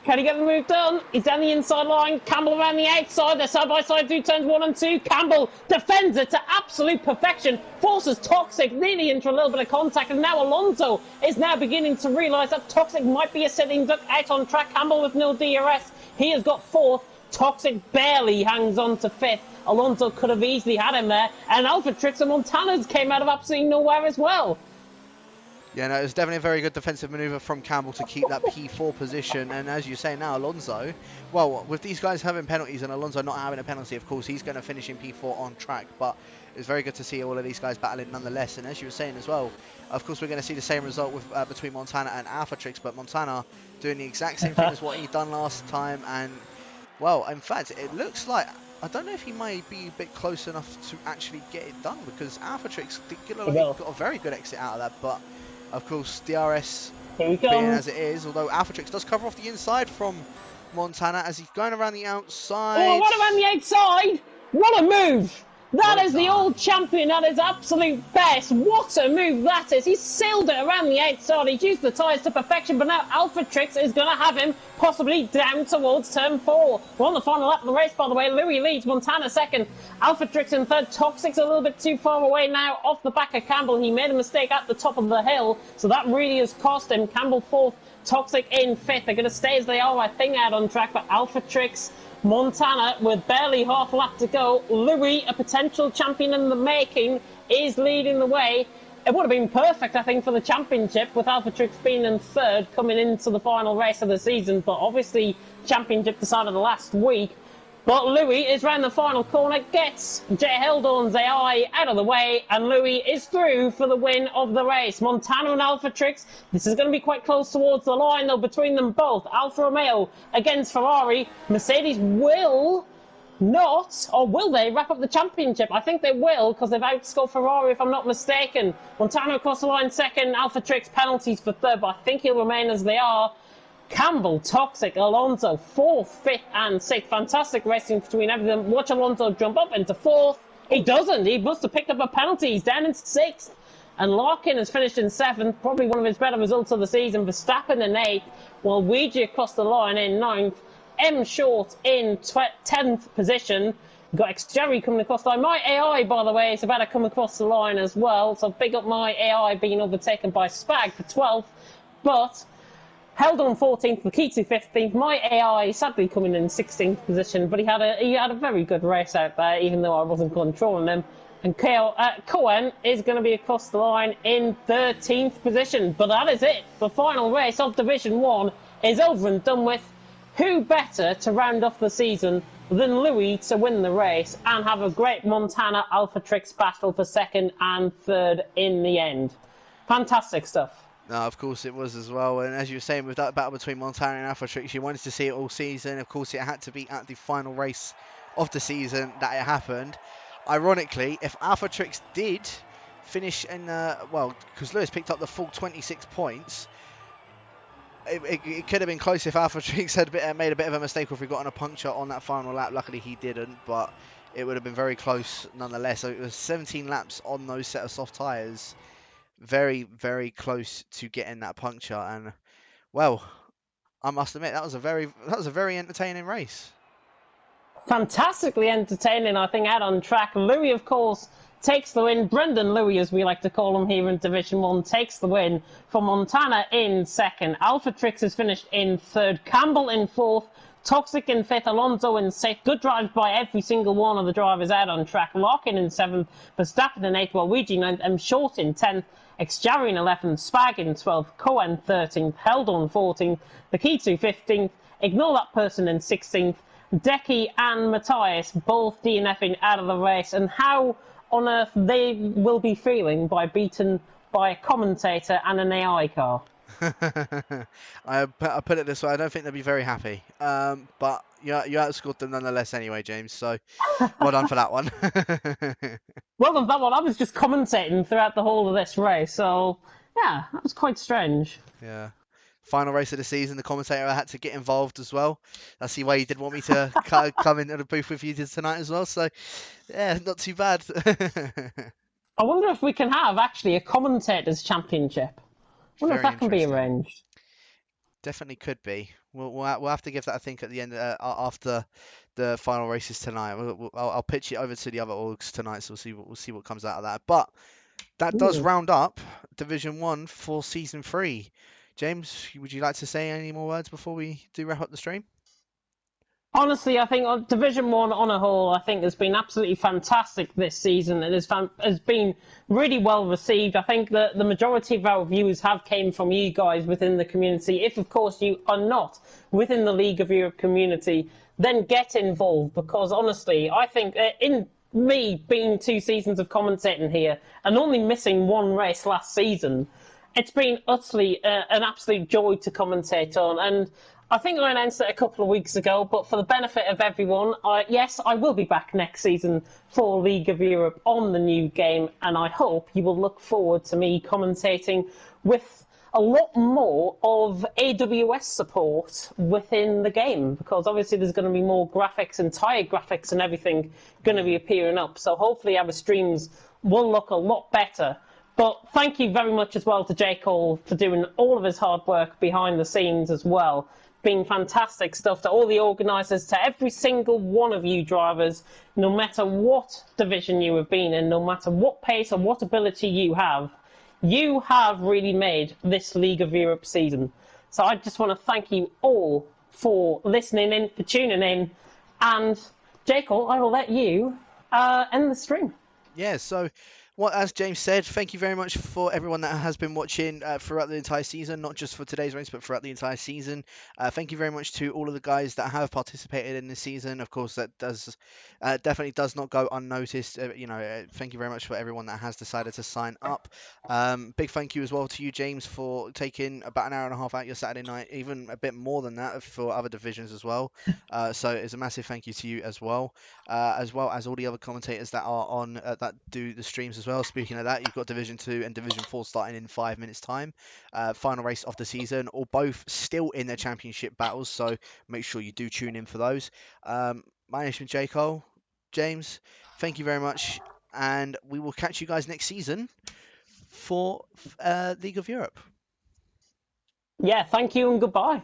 Can he get the move done? He's down the inside line. Campbell around the outside. They're side by side through turns 1 and 2. Campbell defends it to absolute perfection. Forces Toxic nearly into a little bit of contact. And now Alonso is now beginning to realise that Toxic might be a sitting duck out on track. Campbell with no DRS. He has got 4th. Toxic barely hangs on to 5th. Alonso could have easily had him there. And Alpha Trix and Montana's came out of absolutely nowhere as well. Yeah, no, it was definitely a very good defensive manoeuvre from Campbell to keep that P4 position. And as you say now, Alonso, well, with these guys having penalties and Alonso not having a penalty, of course, he's going to finish in P4 on track. But it's very good to see all of these guys battling nonetheless. And as you were saying as well, of course, we're going to see the same result with between Montana and Alpha Trix. But Montana doing the exact same thing as what he done last time. And, well, in fact, it looks like, I don't know if he might be a bit close enough to actually get it done, because Alpha Trix got a very good exit out of that. But of course, DRS being as it is, although Alpha Trix does cover off the inside from Montana as he's going around the outside. Oh, what around the outside? What a move! That is the old champion at his absolute best. What a move that is. He's sailed it around the outside. He's used the tyres to perfection, but now Alpha Trix is going to have him possibly down towards turn 4. We're on the final lap of the race, by the way. Louis leads, Montana second. Alpha Trix in third. Toxic's a little bit too far away now off the back of Campbell. He made a mistake at the top of the hill, so that really has cost him. Campbell fourth, Toxic in fifth. They're going to stay as they are, I think, out on track, but Alpha Trix, Montana, with barely half a lap to go. Louis, a potential champion in the making, is leading the way. It would have been perfect, I think, for the championship, with Alpha Trix being in third coming into the final race of the season. But obviously, championship decided last week. But Louis is round the final corner, gets Jay Heldorn's AI out of the way, and Louis is through for the win of the race. Montana and Alpha Trix, this is going to be quite close towards the line, though, between them both. Alfa Romeo against Ferrari. Mercedes will not, or will they, wrap up the championship? I think they will, because they've outscored Ferrari, if I'm not mistaken. Montana across the line second, Alpha Trix penalties for third, but I think he'll remain as they are. Campbell, Toxic, Alonso, 4th, 5th and 6th. Fantastic racing between everything. Watch Alonso jump up into 4th. He doesn't. He must have picked up a penalty. He's down into 6th. And Larkin has finished in 7th. Probably one of his better results of the season. Verstappen in 8th. While Ouija across the line in 9th. M. Short in 10th position. We've got X-Jerry coming across the line. My AI, by the way, is about to come across the line as well. So big up my AI being overtaken by Spag for 12th. But held on 14th, Lakitu 15th. My AI sadly coming in 16th position, but he had a very good race out there, even though I wasn't controlling him. And Cohen is going to be across the line in 13th position. But that is it. The final race of Division 1 is over and done with. Who better to round off the season than Louis to win the race and have a great Montana Alpha Trix battle for 2nd and 3rd in the end. Fantastic stuff. No, of course it was as well. And as you were saying, with that battle between Montana and Alpha Trix, you wanted to see it all season. Of course, it had to be at the final race of the season that it happened. Ironically, if Alpha Trix did finish in, well, because Lewis picked up the full 26 points, it could have been close if Alpha Trix had made a bit of a mistake, or if we got on a puncture on that final lap. Luckily, he didn't, but it would have been very close nonetheless. So it was 17 laps on those set of soft tyres. Very, very close to getting that puncture, and well, I must admit that was a very entertaining race. Fantastically entertaining, I think, out on track. Louis, of course, takes the win. Brendan Louis, as we like to call him here in Division 1, takes the win for Montana in 2nd. Alpha Trix is finished in 3rd. Campbell in 4th. Toxic in 5th, Alonso in 6th. Good drives by every single one of the drivers out on track. Larkin in 7th, Verstappen in 8th, Waluigi 9th, M. Short in 10th, Xjarry in 11th, Spag in 12th, Cohen 13th, Heldon 14th, Lakitu 15th, Ignore That Person in 16th, Decky and Matthias both DNFing out of the race. And how on earth they will be feeling by beaten by a commentator and an AI car? I put it this way, I don't think they'll be very happy. But you outscored them nonetheless anyway, James, so well done for that one. Well done for that one. I was just commentating throughout the whole of this race, so yeah, that was quite strange. Yeah. Final race of the season, the commentator had to get involved as well. That's the way he did want me to come into the booth with you tonight as well, so yeah, not too bad. I wonder if we can have actually a commentators championship. I wonder if Very that can be interesting. arranged. Definitely could be. We'll have to give that a think at the end after the final races tonight. I'll pitch it over to the other orgs tonight, so we'll see what comes out of that. But that does Ooh. round up Division 1 for Season 3. James, would you like to say any more words before we do wrap up the stream? Honestly, I think Division One on a whole, I think has been absolutely fantastic this season. It has been really well received. I think that the majority of our views have came from you guys within the community. If, of course, you are not within the League of Europe community, then get involved, because honestly, I think in me being 2 seasons of commentating here and only missing 1 race last season, it's been utterly an absolute joy to commentate on. And I think I announced it a couple of weeks ago, but for the benefit of everyone, yes, I will be back next season for League of Europe on the new game, and I hope you will look forward to me commentating with a lot more of AWS support within the game, because obviously there's going to be more graphics and tyre graphics and everything going to be appearing up. So hopefully our streams will look a lot better. But thank you very much as well to J. Cole for doing all of his hard work behind the scenes as well. Been fantastic stuff to all the organisers, to every single one of you drivers, no matter what division you have been in, no matter what pace or what ability you have really made this League of Europe season. So I just want to thank you all for listening in, for tuning in, and J. Cole, I will let you end the stream. Yeah, so as James said, thank you very much for everyone that has been watching throughout the entire season, not just for today's race, but throughout the entire season. Thank you very much to all of the guys that have participated in this season. Of course, that does definitely does not go unnoticed. Thank you very much for everyone that has decided to sign up. Big thank you as well to you, James, for taking about an hour and a half out your Saturday night, even a bit more than that for other divisions as well. So it's a massive thank you to you as well as all the other commentators that are on that do the streams as well. Speaking of that, you've got Division 2 and Division 4 starting in 5 minutes time. Final race of the season, or both still in their championship battles, so make sure you do tune in for those. My name's J. Cole. James, thank you very much, and we will catch you guys next season for League of Europe. Yeah, thank you and goodbye.